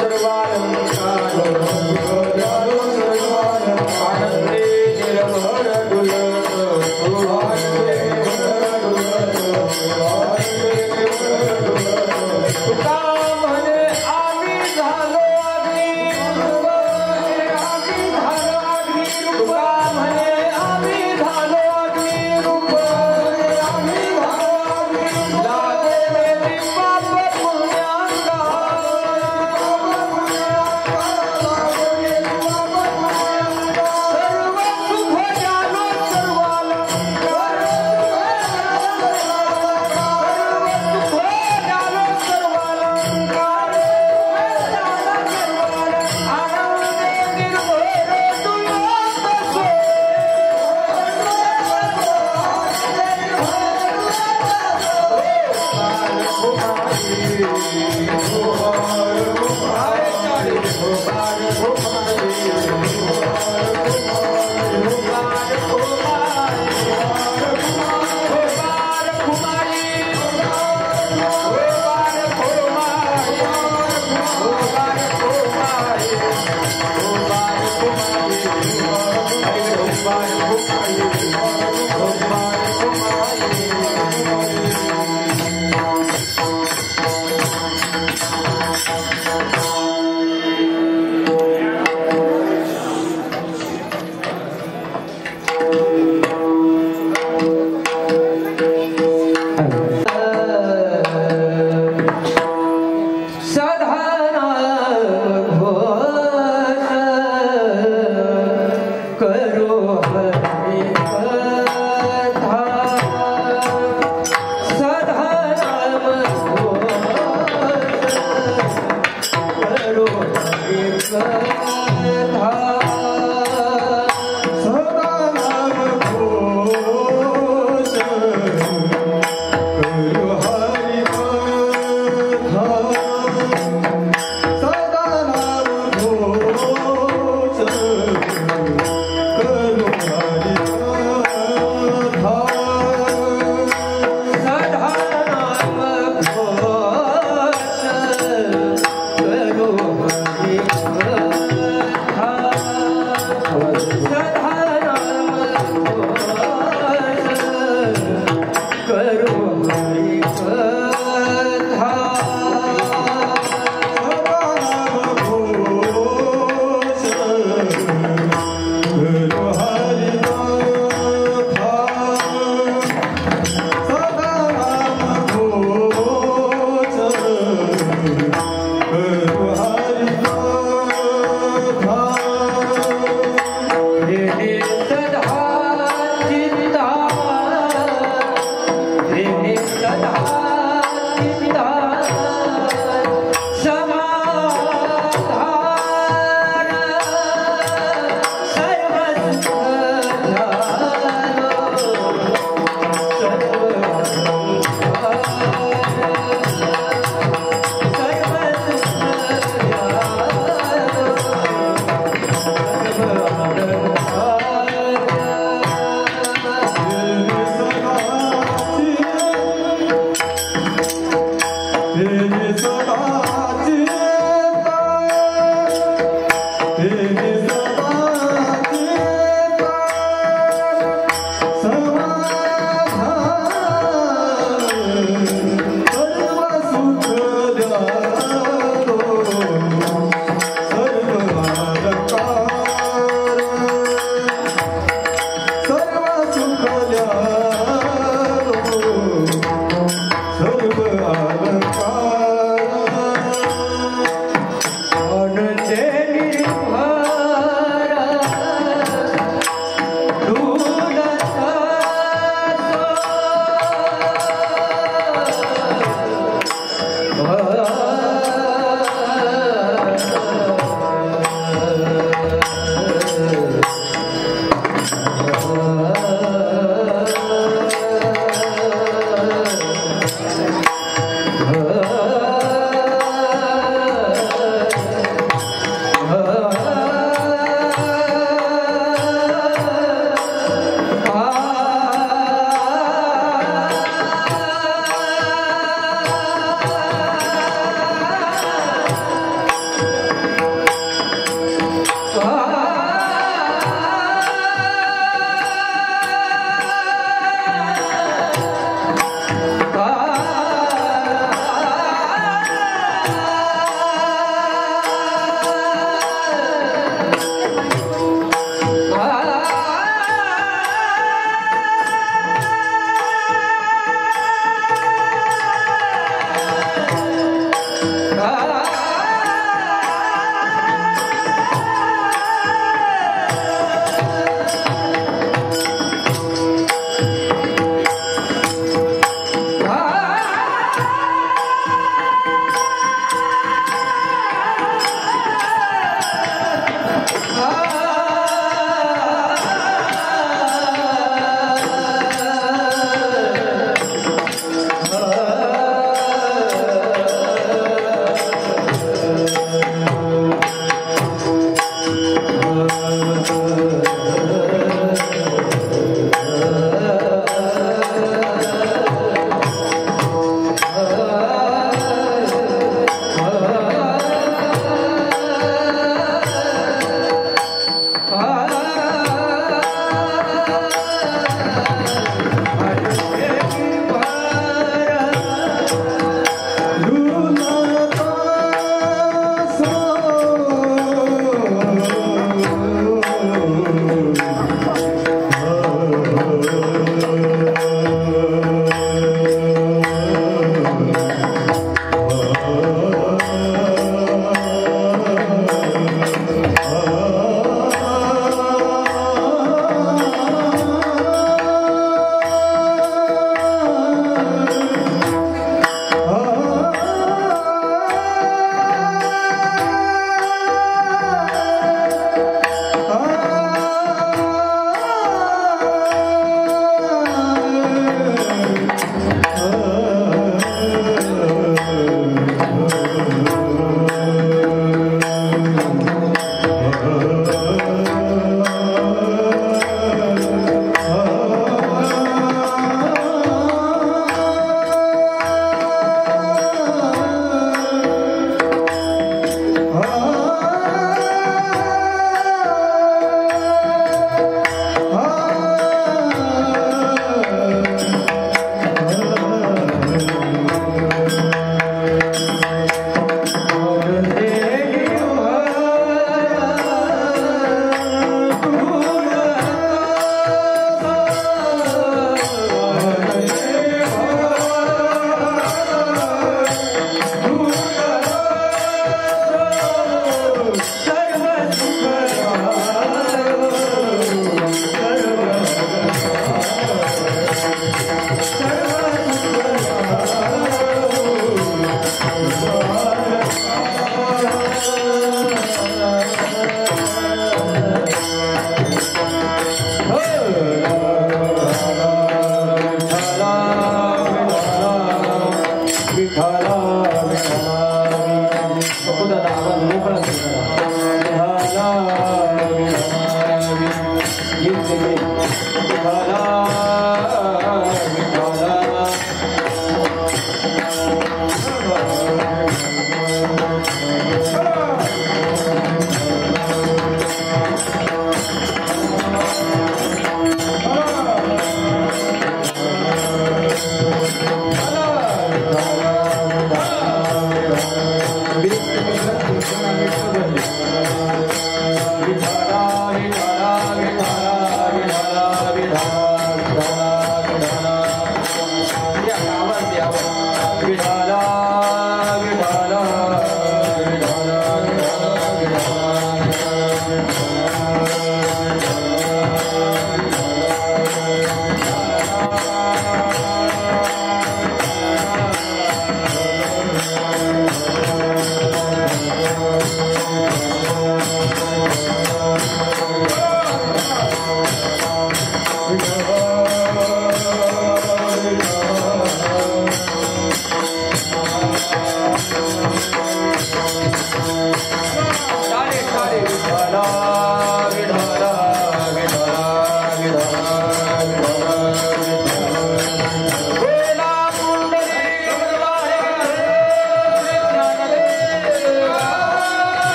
सर्वान निर्भय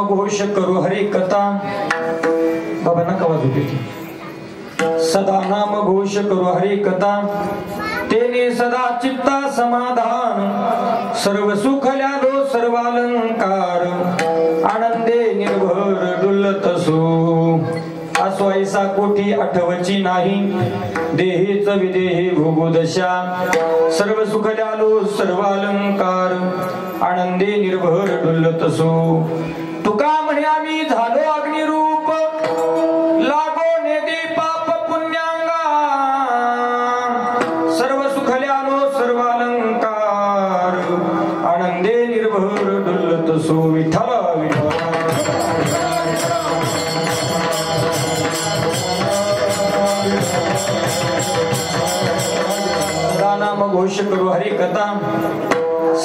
घोष करू हरि कथा बाबा नका वाजू देते सदा नाम घोष करू हरि कथा तेने सदा चित्ता समाधान सर्व सुख ल्यालो सर्वालंकार आनंदे निर्भर डुलत सो असो ऐसा कोठी आठवची नाही देहेच विदेही भोगोदशा सर्व सुख ल्यालो सर्वालंकार आनंदे निर्भर डुलत सो तुका म्हणे आम्ही झालो अग्निरूप लागो नेदी पाप पुण्यांगा सर्व सुख ल्यालो सर्वालंकार आनंदे निर्भर डुलत सो विठ्ठल सदा नाम घोष करू हरि कथा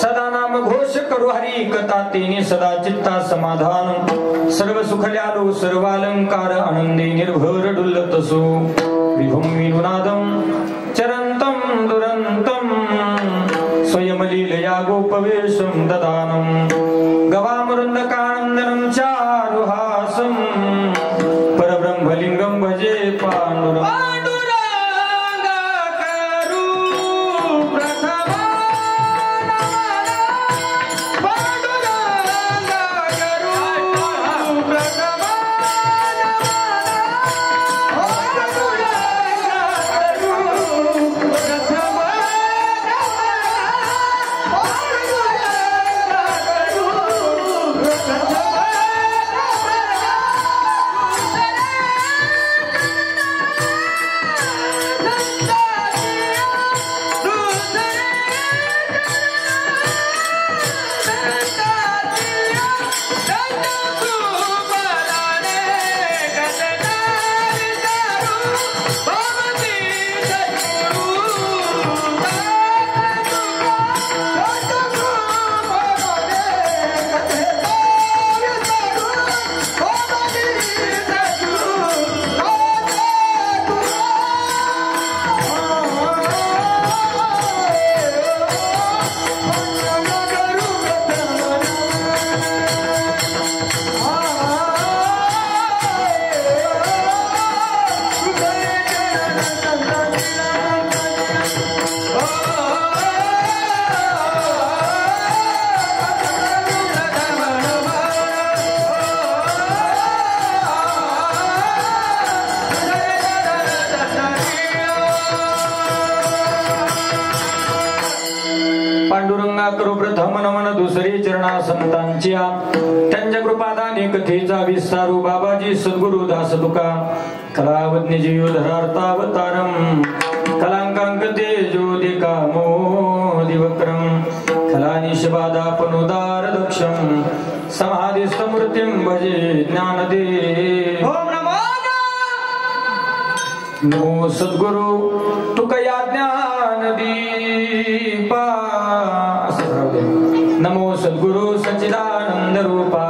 सदा नाम घोष करू हरि कथा तेने सदा चित्ता समाधान सर्व सुख ल्यालो सर्वालंकार आनंदे निर्भर डुलत सो विभुं विनुनादं चरन्तं दुरन्तं स्वयं लीलया गोपवेशं ददानं गवामृन्दकानन्दनं चारुहासं परब्रह्मलिङ्गं भजे पाण्डुरङ्गं चरणा संतांच्या त्यांच्या कृपादाने कथेचा विस्तारू बाबाजी सद्गुरु दास तुका कलावज्ञ जीव धरार्तावतारम कलांकांक तेजोदिका मोदिवक्रम कलानिशबादापनुदार दक्षम समाधिस्तमूर्तिं भजे ज्ञानदे ओम नमो सद्गुरु तुकया ज्ञान दीपा नमो सद्गुरु सच्चिदानंद रूपा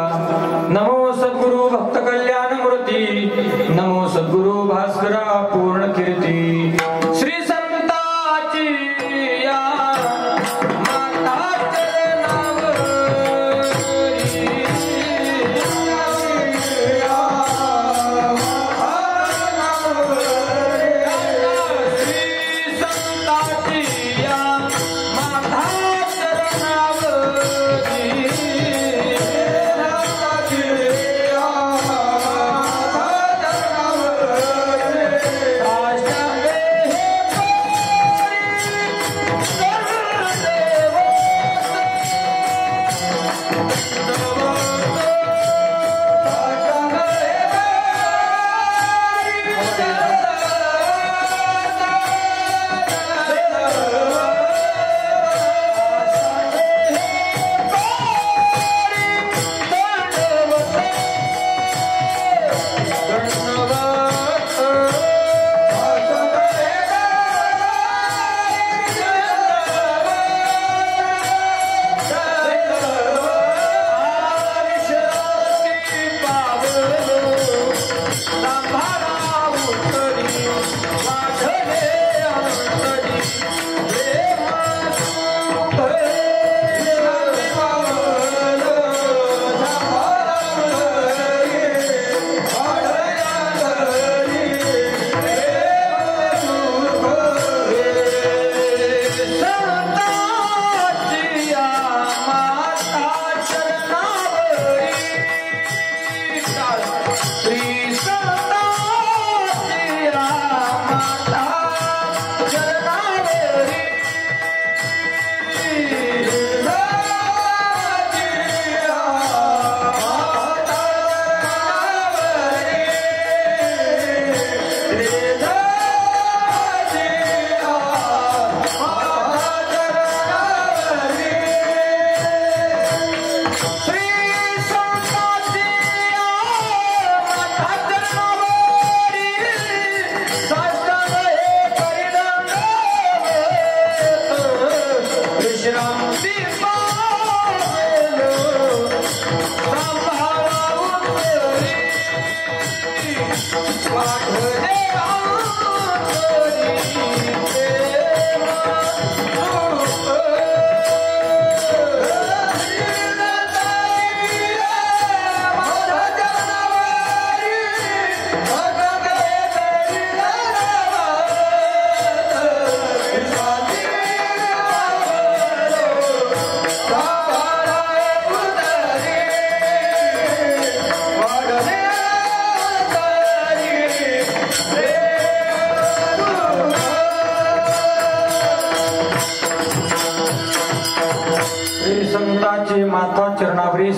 नमो सद्गुरु भक्त कल्याण मूर्ती नमो सद्गुरु भास्करा पूर्ण कीर्ती श्री संताची या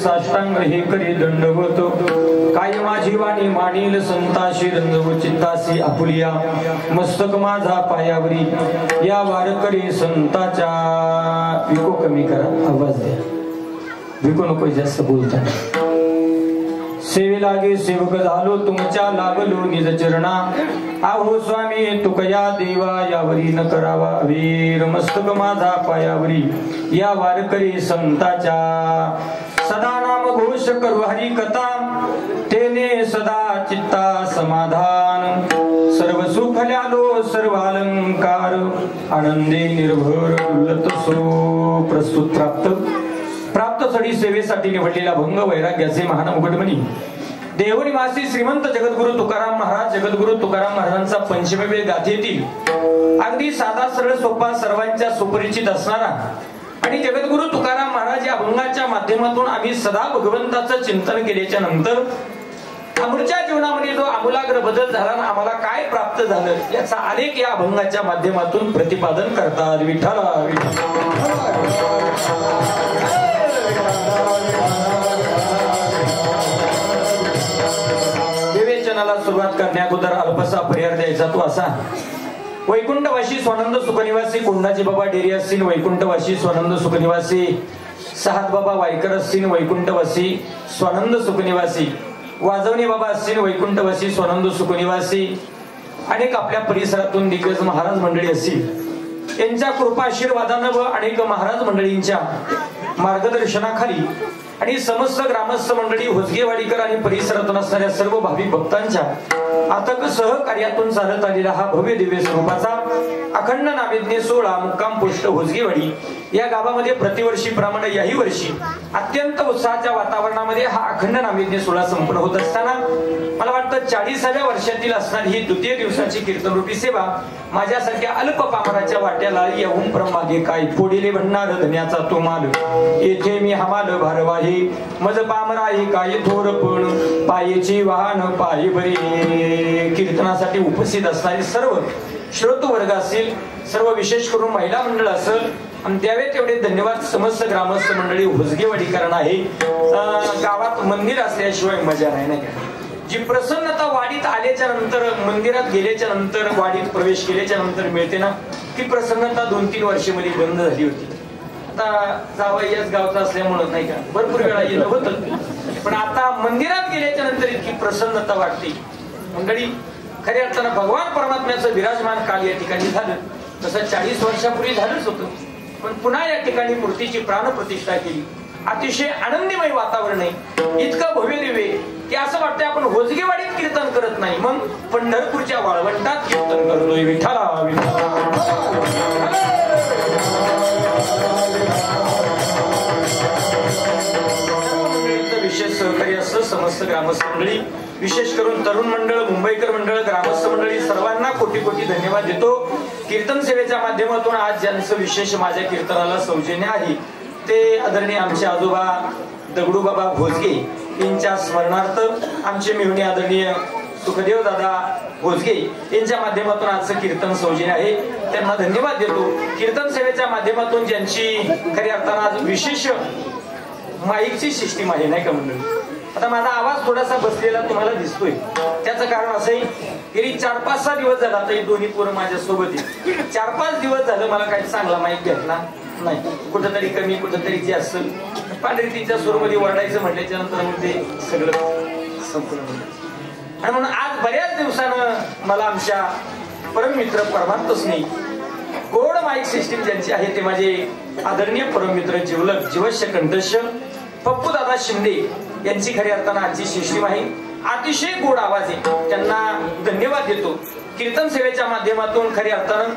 साष्टांग हे करी दंडवत काय माझी वाणी मानील संताशी रंजव चित्तासी आपुलिया मस्तक माझा पायावरी या वारकरी संताच्या विको कमी करा आवाज द्या विको नको जास्त बोलता सेवे लागे सेवक झालो तुमच्या लागलो निज चरणा आहो स्वामी तुकया देवा यावरी न करावा वीर मस्तक माझा पायावरी या वारकरी संताच्या सदा नाम घोष करू हरी कथा तेने सदा चित्ता समाधान सर्व सुख ल्यालो सर्व अलंकार आनंदे निर्भर उल्लत सो प्रस्तुत प्राप्त सडी सेवेसाठी निवडलेला भंग वैराग्याचे महान मुकुटमणी देवनिवासी श्रीमंत जगद्गुरु तुकाराम महाराज जगद्गुरु तुकाराम महाराजांचा पंचमेवेळ गाथेतील अगदी साधा सरळ सोपा सर्वांच्या सुपरिचित असणारा आणि जगद्गुरु तुकाराम महाराज या अभंगाच्या माध्यमातून आम्ही सदा भगवंताचं चिंतन केल्याच्या नंतर आमच्या जीवनामध्ये जो आमूलाग्र बदल झाला ना आम्हाला काय प्राप्त झालं याचा अनेक या अभंगाच्या माध्यमातून प्रतिपादन करतात विठ्ठला विठ्ठला कीर्तनाला सुरुवात करण्या अगोदर अल्पसा परिहार द्यायचा तो असा. वैकुंठवासी स्वानंद सुखनिवासी कोंडाजी बाबा डेरी असतील, वैकुंठवासी स्वानंद सुखनिवासी सहात बाबा वायकर असतील, वैकुंठवासी स्वानंद सुखनिवासी वाजवणे बाबा असतील, वैकुंठवासी स्वानंद सुखनिवासी अनेक आपल्या परिसरातून दिग्गज महाराज मंडळी असतील, यांच्या कृपा आशीर्वादानं व अनेक महाराज मंडळींच्या मार्गदर्शनाखाली आणि समस्त ग्रामस्थ मंडळी होसगेवाडीकर आणि परिसरातून असणाऱ्या सर्व भाविक भक्तांच्या अथक सहकार्यातून चालत आलेला हा भव्य दिव्य स्वरूपाचा अखंड नामयज्ञ सोहळा मुक्काम पोस्ट होसगेवाडी या गावामध्ये प्रतिवर्षी प्रमाणे याही वर्षी अत्यंत उत्साहाच्या वातावरणामध्ये हा अखंड नामयज्ञ सोहळा संपन्न होत असताना मला वाटतं 40व्या वर्षातील असणारी ही द्वितीय दिवसाची कीर्तनरूपी सेवा माझ्यासारख्या अल्प पामराच्या वाट्याला येऊन प्रमागे काय फोडिले म्हणणार धन्याचा तो माल येथे मी हमाल भारवाही मज पामराही काय थोर पण पायेची वाहन पायी बरी. कीर्तनासाठी उपस्थित असणारे सर्व श्रोतू वर्ग असतील, सर्व विशेष करून महिला मंडळ असेल आणि द्यावे तेवढे धन्यवाद समस्त ग्रामस्थ मंडळी होसगेवाडीकरण आहे. गावात मंदिर असल्याशिवाय मजा नाही. जी प्रसन्नता वाडीत आल्याच्या नंतर, मंदिरात गेल्याच्या नंतर, वाडीत प्रवेश केल्याच्या नंतर मिळते ना, ती प्रसन्नता 2-3 वर्षामध्ये बंद झाली होती. आता जावं याच गावचा असल्यामुळं नाही का भरपूर वेळा येणं होतं, पण आता मंदिरात गेल्याच्या नंतर इतकी प्रसन्नता वाटते. मंडळी खऱ्या अर्थानं भगवान परमात्म्याचं विराजमान काल या ठिकाणी झालं, तसं 40 वर्षापूर्वी झालंच होतं, पण पुन्हा या ठिकाणी मूर्तीची प्राणप्रतिष्ठा केली. अतिशय आनंदीमय वातावरण आहे, इतकं भव्य दिव्य की असं वाटतंय आपण होसगेवाडीत कीर्तन करत नाही, मग पंढरपूरच्या वाळवंटात कीर्तन करतोय. विठ्ठला विशेष सहकार्य असं समस्त ग्रामस्थ मंडळी, विशेष करून तरुण मंडळ, मुंबईकर मंडळ, ग्रामस्थ मंडळी सर्वांना कोटी कोटी धन्यवाद देतो. कीर्तन सेवेच्या माध्यमातून आज ज्यांचं विशेष माझ्या कीर्तनाला सौजन्य आहे ते आदरणीय आमचे आजोबा दगडूबाबा भोजगे यांच्या स्मरणार्थ आमचे मेहुणे आदरणीय सुखदेव दादा भोजगे यांच्या माध्यमातून आजचं कीर्तन सौजन्य आहे, त्यांना धन्यवाद देतो. कीर्तन सेवेच्या माध्यमातून ज्यांची खऱ्या अर्थानं आज विशेष माईकची सिस्टीम आहे नाही का मंडळी. आता माझा आवाज थोडासा बसलेला तुम्हाला दिसतोय, त्याचं कारण असं आहे गेली 4-5-6 दिवस झाला, आता हे दोन्ही पोरं माझ्या सोबत आहे, 4-5 दिवस झालं मला काही चांगला माईक भेटला नाही, कुठंतरी कमी कुठंतरी जे असेल पांढरीतीच्या सुरूमध्ये वरडायचं म्हटल्याच्या नंतर मग ते सगळं संपूर्ण होतं. आणि म्हणून आज बऱ्याच दिवसानं मला आमच्या परममित्र परमात्म स्नेही गोड माईक सिस्टीम ज्यांची आहे ते माझे आदरणीय परममित्र जिवलक जीवश्य कंठस्य पप्पू दादा शिंदे यांची खऱ्या अर्थानं आजची सिस्टीम आहे. अतिशय गोड आवाज आहे, त्यांना धन्यवाद देतो. कीर्तन सेवेच्या माध्यमातून खऱ्या अर्थानं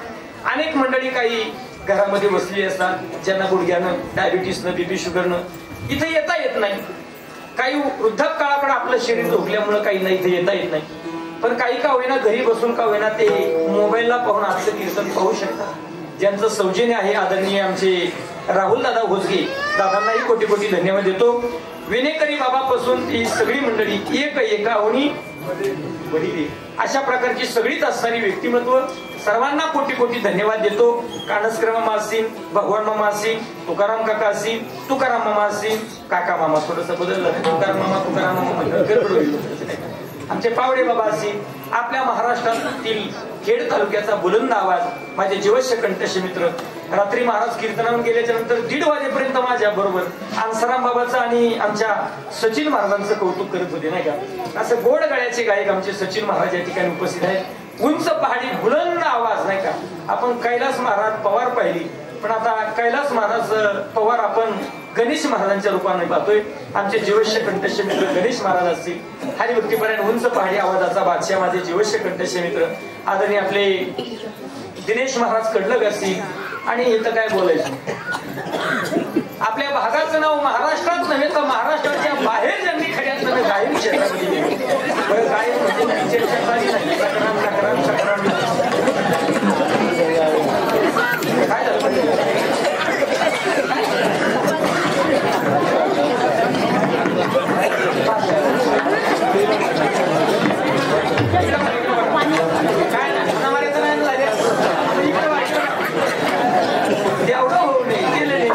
अनेक मंडळी काही घरामध्ये बसलेली असतात, ज्यांना गुडघ्यानं, डायबिटीसनं, बीपी शुगरनं इथे येता येत नाही, काही वृद्धापकाळाकडे आपलं शरीर झोपल्यामुळे काही नाही इथे येता येत नाही, पण काही का होईना घरी बसून का होईना ते मोबाईलला पाहून आजचं कीर्तन पाहू शकतात. ज्यांचं सौजन्य आहे आदरणीय आमचे राहुल दादा भोजगे, दादांनाही कोटी कोटी धन्यवाद देतो. विनेकरी बाबापासून ती सगळी मंडळी एका होणी अशा प्रकारची सगळीच असणारी व्यक्तिमत्व सर्वांना कोटी कोटी धन्यवाद देतो. कानसकर मामा असतील, भगवान मामा असतील, तुकाराम काका असतील, तुकाराम मामा असतील, काका मामा थोडस बदललं, तुकाराम मामा आमचे पावडे बाबा असतील, आपल्या महाराष्ट्रातील खेड तालुक्याचा बुलंद आवाज माझे जीवश्य कंठस्य मित्र रात्री महाराज कीर्तनावरून गेल्याच्या नंतर 1:30 वाजेपर्यंत माझ्या बरोबर आनसाराम बाबाचं आणि आमच्या सचिन महाराजांचं कौतुक करत होते नाही का. असं गोड गळ्याचे गायक आमचे सचिन महाराज या ठिकाणी उपस्थित आहेत. उंच पहाडी बुलंद आवाज नाही का. आपण कैलास महाराज पवार पाहिली, पण आता कैलास महाराज पवार आपण गणेश महाराजांच्या रूपाने पाहतोय. आमचे जीवश्य कंठस्य मित्र गणेश महाराज असतील, हरिभक्तीपर्यंत उंच पहाडी आवाजाचा बादशाह माझे जीवश्य कंठस्य मित्र आदरणीय आपले दिनेश महाराज कडलग असतील. आणि इथं काय बोलायचं, आपल्या भागाचं नाव महाराष्ट्रात नव्हे तर महाराष्ट्राच्या बाहेर ज्यांनी खऱ्याच नव्हे गायन क्षेत्रामध्ये गेले. गायन म्हणजे काय झालं एवढं होऊ नये, केलं नाही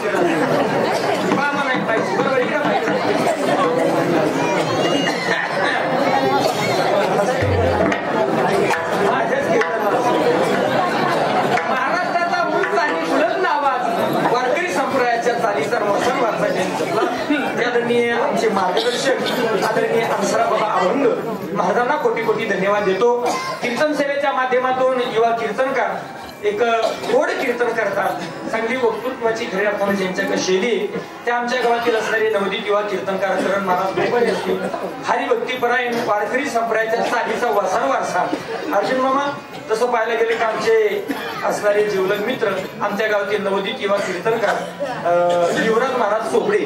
मामा नाही पाहिजे बरोबर इकडे पाहिजे. आदरणीय आमचे मार्गदर्शक आदरणीय अंसरा बाबा अभंग महाराजांना कोटी कोटी धन्यवाद देतो. कीर्तन सेवेच्या माध्यमातून युवा कीर्तनकार एक गोड कीर्तन करतात. चांगली वक्तृत्वाची खरी आपण ज्यांच्याकडे शैली त्या आमच्या गावातील असणारे नवोदित युवा कीर्तनकार करण महाराज गोपाळे असतील. हरिभक्तीपरायण वारकरी संप्रदायाच्या चालीचा वारसा अर्जुन मामा. तसं पाहायला गेले का आमचे असणारे जीवलग मित्र आमच्या गावातील नवोदित युवा कीर्तनकार युवराज महाराज चोपडे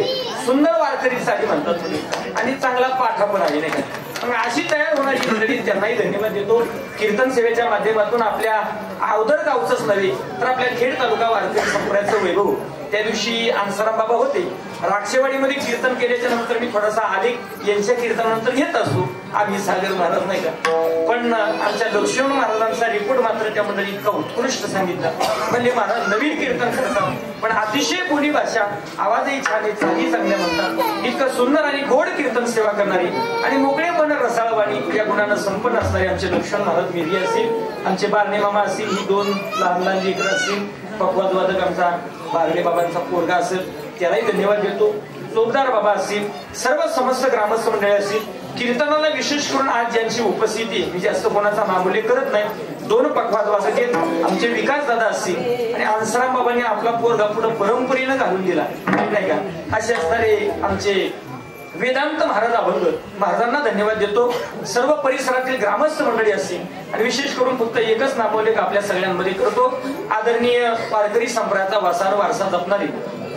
सुंदर वारकरी साठी म्हणतात आणि चांगला पाठा पण आहे नाही का. अशी तयार होणारी मंडळी त्यांनाही धन्यवाद देतो. कीर्तन सेवेच्या माध्यमातून आपल्या अवधर गावचंच नव्हे तर आपल्या खेड तालुका वारकरी संप्रदायाचं वैभव त्या दिवशी अंसाराम बाबा होते. राक्षेवाडीमध्ये कीर्तन केल्याच्या नंतर मी थोडासा आलेख यांच्या कीर्तनानंतर घेत असतो. आम्ही सागर महाराज नाही का, पण आमच्या लक्ष्मण महाराजांचा रिपोर्ट मात्र त्या मंडळी इतका उत्कृष्ट सांगितला. म्हणजे महाराज नवीन कीर्तन करतात पण अतिशय बोली भाषा, आवाजही छान आहे, चाली चांगल्या म्हणतात. इतकं सुंदर आणि गोड कीर्तन सेवा करणारी आणि मोकळेपण रसाळवाणी या गुणानं संपन्न असणारे आमचे लक्ष्मण महाराज मिरगी असतील, आमचे बारणे मामा असतील, ही दोन लहान लहान लेकरं असतील, पक्वादवादक आमचा बारणे बाबांचा पोरगा असेल त्यालाही धन्यवाद देतो. चोपदार बाबा असतील, सर्व समस्त ग्रामस्थ मंडळी असतील. कीर्तनाला विशेष करून आज ज्यांची उपस्थिती मी जास्त कोणाचा नामोल्लेख करत नाही. दोन पक्वादवादक आहेत आमचे विकास दादा असतील आणि अंसराम बाबांनी आपला पोरगा पुढे परंपरेनं घालून दिला नाही का. असे असणारे आमचे वेदांत महाराज अभंग महाराजांना धन्यवाद देतो. सर्व परिसरातील ग्रामस्थ मंडळी असतील आणि विशेष करून फक्त एकच नामोल्लेख आपल्या सगळ्यांमध्ये करतो. आदरणीय वारकरी संप्रदायाचा वारसा जपणारे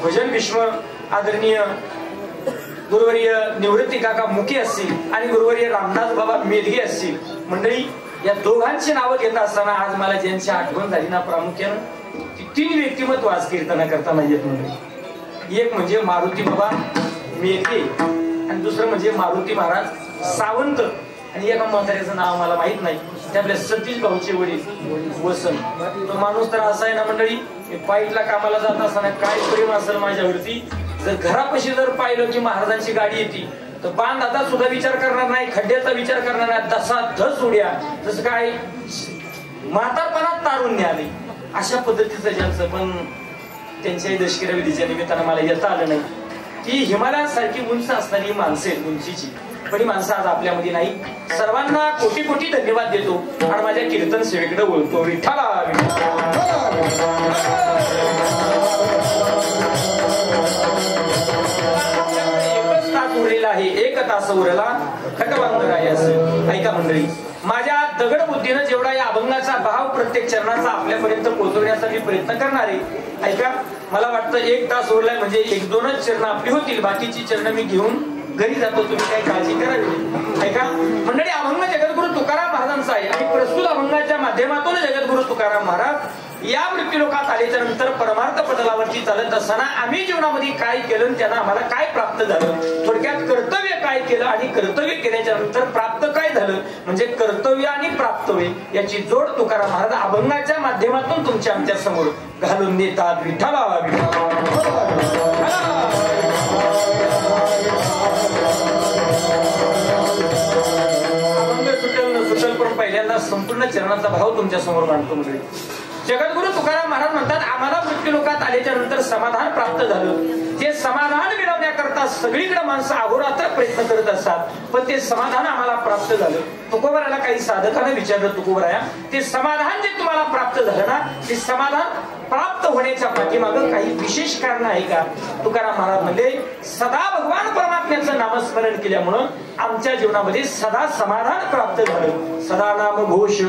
भजन विश्व आदरणीय गुरुवर्य निवृत्ती काका मुके असतील आणि गुरुवर्य रामदास बाबा मेदगे असतील. मंडळी या दोघांची नावं घेत असताना आज मला ज्यांची आठवण झाली ना प्रामुख्यानं ती तीन व्यक्तिमत्व आज कीर्तना करताना येत मंडळी. एक म्हणजे मारुती बाबा मेदगे आणि दुसरं म्हणजे मारुती महाराज सावंत आणि एका म्हाताऱ्याचं नाव मला माहित नाही. ते आपल्या सतीश भाऊचे वडील वसंत. तो माणूस तर असा आहे ना मंडळी, पाईटला कामाला जात असताना काय प्रेम असेल माझ्यावरती. जर घरापाशी जर पाहिलं की महाराजांची गाडी येते तर बांधाचा सुद्धा विचार करणार नाही, खड्ड्याचा विचार करणार नाही, तसा धस उड्या जसं काय म्हातारपणात तारुण्य आले अशा पद्धतीचं ज्यांचं. पण त्यांच्याही दशकिरा विधीच्या निमित्तानं मला येता आलं नाही की हिमालयासारखी उंच असणारी माणसे उंचीची पण ही माणसं आज आपल्यामध्ये नाही. सर्वांना कोटी कोटी धन्यवाद देतो आणि माझ्या कीर्तन सेवेकडे बोलतो. विठ्ठला एकच तास उरलेला आहे, एक तास उरला खटबंद आहे असं. ऐका मंडळी, माझ्या दगड बुद्धीनं जेवढा या अभंगाचा भाव प्रत्येक चरणाचा आपल्यापर्यंत पोहोचवण्याचा मी प्रयत्न करणार आहे. ऐका, मला वाटतं एक तास उरलाय म्हणजे एक दोनच चरण आपली होतील, बाकीची चरण मी घेऊन घरी जातो. तुम्ही काही काळजी करावी. ऐका मंडळी, अभंग जगद्गुरु तुकाराम महाराजांचा आहे आणि प्रस्तुत अभंगाच्या माध्यमातून जगद्गुरु तुकाराम महाराज या मृत्यूलोकात आल्याच्या नंतर परमार्थ पटलावरती चालत असताना आम्ही जीवनामध्ये काय केलं, त्यांना आम्हाला काय प्राप्त झालं, थोडक्यात कर्तव्य काय केलं आणि कर्तव्य केल्याच्या नंतर प्राप्त काय झालं, म्हणजे कर्तव्य आणि प्राप्तव्य याची जोड तुकाराम महाराज अभंगाच्या माध्यमातून तुमच्या आमच्या समोर घालून देतात. विठ्ठला अभंग सुटल न सुटल पण पहिल्यांदा संपूर्ण चरणाचा भाव तुमच्या समोर मांडतो. म्हणजे जगद्गुरु तुकाराम महाराज म्हणतात, आम्हाला मृत्यूलोकात आल्याच्या नंतर समाधान प्राप्त झालं. ते समाधान मिळवण्याकरता सगळीकडे माणसं अहोरात्र प्रयत्न करत असतात, पण ते समाधान आम्हाला प्राप्त झालं. तुकोबराला काही साधकाने विचारलं, तुकोबराया ते समाधान जे तुम्हाला प्राप्त झालं ना, ते समाधान प्राप्त होण्याच्या पाठीमागं काही विशेष कारण आहे का? तुकाराम महाराज म्हणजे सदा भगवान परमात्म्याचं नामस्मरण केल्यामुळं आमच्या जीवनामध्ये सदा समाधान प्राप्त झालं. सदा नाम घोष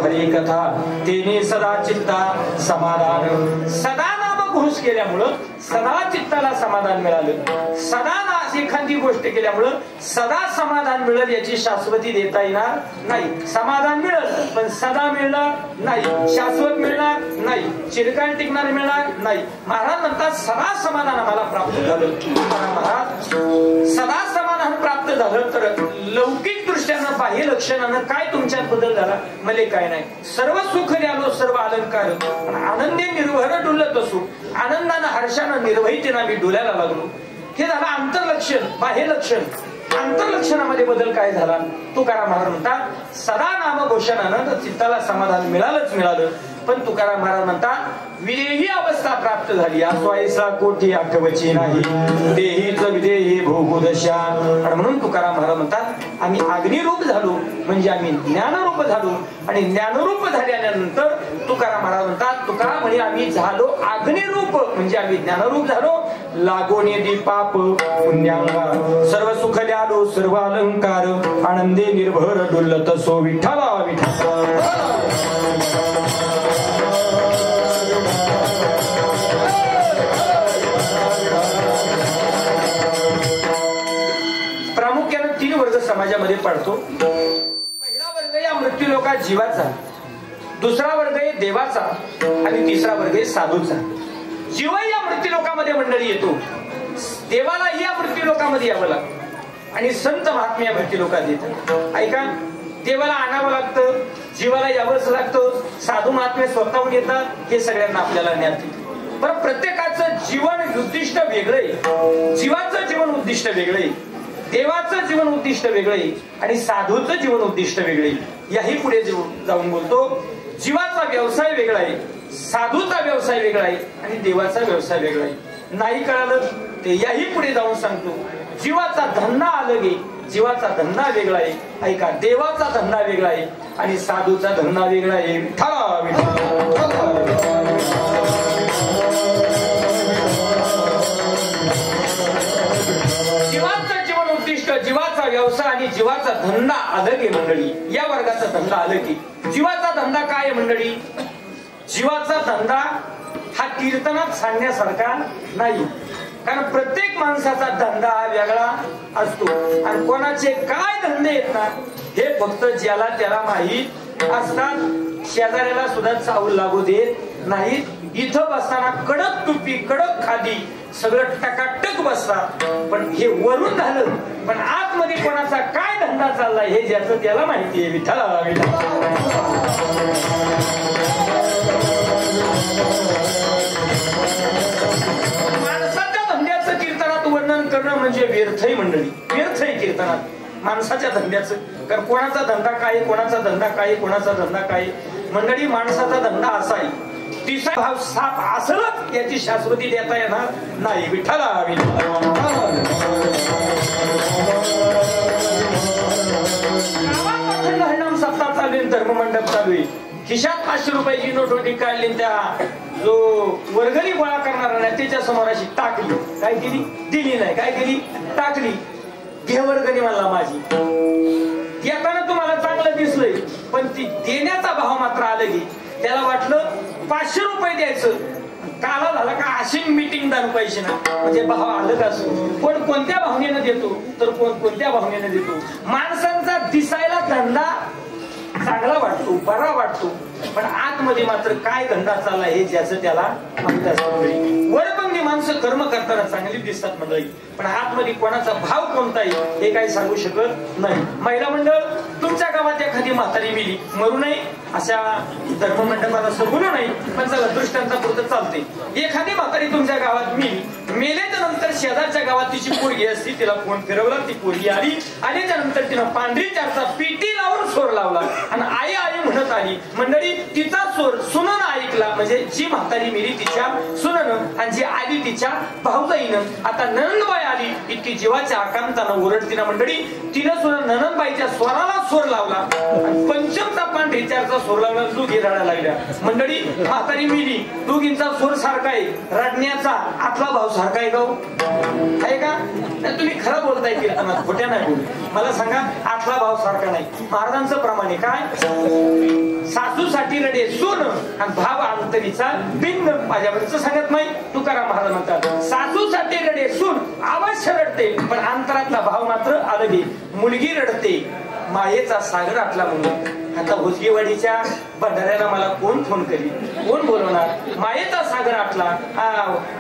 हरी कथा तेने सदा चित्ता समाधान. सदा नाम घोष केल्यामुळं सदा चित्ताला समाधान मिळालं. सदा एखादी गोष्ट केल्यामुळं सदा समाधान मिळेल याची शाश्वती देता येणार नाही. समाधान मिळेल पण सदा मिळणार नाही, शाश्वत मिळणार नाही, चिरकाल टिकणार मिळणार नाही. महाराज म्हणतात सदा समाधान आम्हाला प्राप्त झालं. महाराज सदा समाधान प्राप्त झालं तर लौकिक दृष्ट्यानं बाह्य लक्षणानं काय तुमच्यात बदल झाला? मले काय नाही. सर्व सुख द्यालो सर्व अलंकार आनंदी निर्भर डुलत असू, आनंदानं हर्षानं निर्भयतेनं मी डोल्याला लागलो. हे झालं अंतर्लक्षण. बाह्य लक्षण अंतर्लक्षणामध्ये बदल काय झाला? तुकाराम महाराज म्हणतात सदा नाम घोषणानं तर चित्ताला समाधान मिळालं. पण तुकाराम महाराज म्हणतात विदेही अवस्था प्राप्त झाली आसवायसा कोठी आठवची नाही देहीच विदेही भोगुदशा. आणि म्हणून तुकाराम महाराज म्हणतात आम्ही अग्निरूप झालो म्हणजे आम्ही ज्ञानरूप झालो. आणि ज्ञानरूप झाल्यानंतर तुकाराम महाराज म्हणतात तुका म्हणे आम्ही झालो अग्निरूप म्हणजे आम्ही ज्ञानरूप झालो. लागोने दीपाप पुण्यांगार सर्व सुख ल्यालो सर्व अलंकार आनंदे निर्भर डुलत सो विठ्ठला विठ्ठला. प्रामुख्याने 3 वर्ग समाजामध्ये पडतो. पहिला वर्ग या मृत्यू लोका जीवाचा, दुसरा वर्ग आहे देवाचा आणि तिसरा वर्ग आहे साधूचा. जीव या मृत्यू लोकामध्ये मंडळी येतो, देवाला या मृत्यू लोकामध्ये यावं लागतं आणि संत महात्मे या मृत्यू लोकात येतात. ऐका, देवाला आणावं लागतं, जीवाला यावंच लागतं, साधू महात्मे स्वतःहून येतात. हे सगळ्यांना आपल्याला ज्ञात आहे. पण प्रत्येकाचं जीवन उद्दिष्ट वेगळंय. जीवाचं जीवन उद्दिष्ट वेगळंय, देवाचं जीवन उद्दिष्ट वेगळंय आणि साधूचं जीवन उद्दिष्ट वेगळंय. याही पुढे जाऊन बोलतो जीवाचा व्यवसाय वेगळा आहे, साधूचा व्यवसाय वेगळा आहे आणि देवाचा व्यवसाय वेगळा आहे. नाही कळालं ते याही पुढे जाऊन सांगतो. जीवाचा धंदा अलग आहे, जीवाचा धंदा वेगळा आहे. ऐका, देवाचा धंदा वेगळा आहे आणि साधूचा धंदा वेगळा आहे. जीवाचं जीवन उद्दिष्ट, जीवाचा व्यवसाय आणि जीवाचा धंदा अलग आहे मंडळी. या वर्गाचा धंदा अलग आहे. जीवाचा धंदा काय आहे मंडळी? जीवाचा धंदा हा कीर्तनात सांगण्यासारखा नाही. कारण प्रत्येक माणसाचा धंदा हा वेगळा असतो आणि कोणाचे काय धंदे आहेत ना हे फक्त ज्याला त्याला माहीत असतात. शेजाऱ्याला सुद्धा चावल लागू देत नाहीत. इथं बसताना कडक टुपी, कडक खादी, सगळं टकाटक बसतात. पण हे वरून झालं, पण आतमध्ये कोणाचा काय धंदा चाललाय हे ज्याचं त्याला माहिती आहे. विठ्ठला माणसाच्या धंद्याचं कीर्तनात वर्णन करणं म्हणजे व्यर्थही मंडळी, व्यर्थही कीर्तनात माणसाच्या धंद्याचं. कारण कोणाचा धंदा काय, कोणाचा धंदा काय, कोणाचा धंदा काय मंडळी. माणसाचा धंदा असा आहे, तिसरा भाव साप असलच याची शाश्वती देता येणार नाही. विठ्ठला हरिनाम सप्ताह चालू आहे, धर्ममंडप चालू आहे. खिशात 500 रुपयाची नोट होती काढली, त्या जो वर्गणी गोळा करणार नाही त्याच्या समोर अशी टाकली. काय केली? दिली नाही. काय केली? टाकली. घे वर्गणी मला माझी. येताना तुम्हाला चांगलं दिसलंय पण ती देण्याचा भाव मात्र आलं की त्याला वाटलं 500 रुपये द्यायचं. काला झाला का अशी मीटिंग दारू पैसे ना म्हणजे भाव आलं का असो. कोण कोणत्या भावनेनं देतो तर कोण कोणत्या भावनेनं देतो. माणसांचा दिसायला धंदा चांगला वाटतो, बरा वाटतो, पण आतमध्ये मात्र काय धंदा चालला हे ज्याचं त्याला माहित असतं. वरबंदी माणसं कर्म करताना चांगली दिसतात मंडळी, पण आतमध्ये कोणाचा भाव कोणता आहे हे काही सांगू शकत नाही. महिला मंडळ, तुमच्या गावात एखादी म्हातारी मिली, मरू नये अशा धर्ममंडपाला बोलू नाही, पण चला दृष्टांता पुरतं चालते. एखादी म्हातारी तुमच्या गावात मिली, मेल्याच्या नंतर शेजारच्या गावात तिची पोरगी असती, तिला फोन फिरवला, ती पोरगी आली. आल्याच्या नंतर तिनं पांढरी चारचा पिटी लावून सोर लावला आणि आई आई म्हणत आली. मंडळी, तिचा सोर सुनन ऐकला म्हणजे जी म्हातारी मिली तिच्या सुनन आणि जी आली तिच्या भाऊजाईनं. आता ननंदबाई आली, इतकी जीवाच्या आकांतानं ओरडतीनं मंडळी, तिनं सुद्धा ननंदबाईच्या स्वराला सोर लावला आणि पंचमचा पांढरी चारचा सोर लावला. दोघी रडायला लागल्या. मंडळी, म्हातारी मिली, दोघींचा सोर सारखा आहे, रडण्याचा आतला भाव सारखा आहे गाव आहे का? तुम्ही खरं बोलताय कीर्तनात, खोट्या नाही बोल. मला सांगा, आतला भाव सारखा नाही. महाराजांचं प्रमाणे काय? सासूसाठी रडे सून आणि भाव अंतरीचा बिंग. माझ्यावरच सांगत नाही, तुकाराम महाराज म्हणतात सासूसाठी रडे सून अवश्य रडते, पण अंतरातला भाव मात्र अलग. मुलगी रडते, मायेचा सागर आटला म्हणून. आता भुजगेवाडीच्या भंडाऱ्याला मला कोण फोन करी, कोण बोलवणार? मायेचा सागर आटला,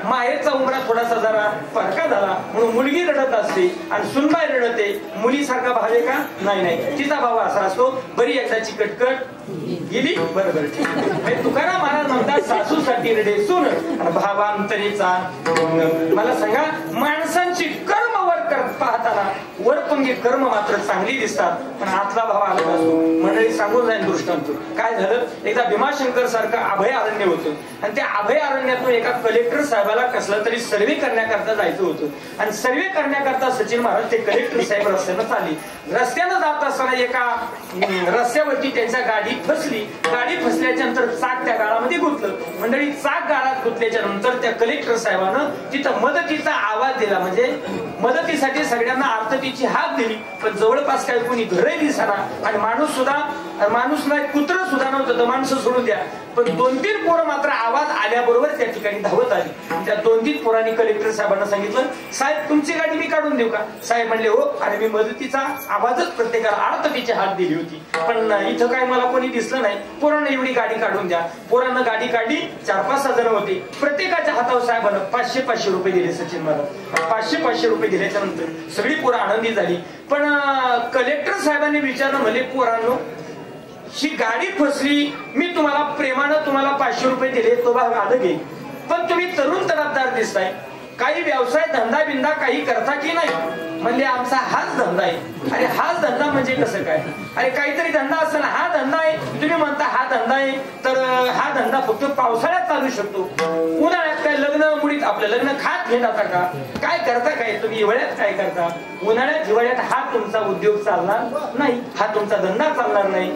मायेचा उमरा थोडासा जरा फरका झाला म्हणून मुलगी रडत असते आणि सुनबाई रडते. मुलीसारखा भाव आहे का? नाही नाही, तिचा भाव असा असतो, बरी एकदाची कटकट गेली बरोबर. तुकाराम महाराज म्हणतात सासूसाठी रडे सून आणि भावांतरीचा. मला सांगा, माणसांची कर्मवर पाहताना वरपंगी कर्म मात्र चांगली दिसतात पण आतला भाव आला नसतो. मंडळी सांगून जाईल दृष्टांत. काय झालं, एकदा भीमाशंकर सारखं अभय अरण्य होतं आणि त्या अभय अरण्यातून एका कलेक्टर साहेबाला कसलं तरी सर्वे करण्याकरता जायचं होतं आणि सर्वे करण्याकरता सचिन महाराज ते कलेक्टर साहेब रस्त्यानं चालली. रस्त्यानं जात असताना एका रस्त्यावरती त्यांच्या गाडी फसली. गाडी फसल्याच्या नंतर चाक त्या गाळामध्ये गुंतलं. मंडळी चाक गाळात गुंतल्याच्या नंतर त्या कलेक्टर साहेबानं तिथं मदतीचा आवाज दिला. म्हणजे मदतीसाठी सगळ्यांना आर्ततेची हाक दिली पण जवळपास काही कोणी घरही दिसना आणि माणूस नाही कुत्र सुद्धा नव्हतं. तर माणसं सोडून द्या पण 2-3 पोरं मात्र आवाज आल्याबरोबर त्या ठिकाणी धावत आली. त्या 2-3 पोरांनी कलेक्टर साहेबांना सांगितलं, साहेब तुमची गाडी मी काढून देऊ का? साहेब म्हणले, हो. अरे मी मदतीचा आवाजच प्रत्येकाला आर्ततेची हाक दिली होती पण इथं काय मला कोणी दिसलं नाही. पोरांना एवढी गाडी काढून द्या. पोरांना गाडी काढली. 4-5 जण होते. प्रत्येकाच्या हातावर साहेबांना 500-500 रुपये दिले. सचिन महाराज 500-500 रुपये दिल्याच्या नंतर सगळी पोरं आनंदी झाली. पण कलेक्टर साहेबांनी विचारलं, म्हणले पोरांनो ही गाडी फसली, मी तुम्हाला प्रेमानं तुम्हाला 500 रुपये दिले, तो भाग अलग आहे पण तुम्ही तरुण तडफदार दिसताय, काही व्यवसाय धंदा बिंदा काही करता की नाही? म्हणजे आमचा हाच धंदा आहे. अरे हाच धंदा म्हणजे कसं काय? अरे काहीतरी धंदा असतो ना. हा धंदा आहे. तुम्ही म्हणता हा धंदा आहे तर हा धंदा फक्त पावसाळ्यात चालू शकतो. उन्हाळ्यात काय लग्न मुडीत आपलं लग्न खात घेत आता का काय करता? काय तुम्ही हिवाळ्यात काय करता? उन्हाळ्यात हिवाळ्यात हा तुमचा उद्योग चालणार नाही, हा तुमचा धंदा चालणार नाही.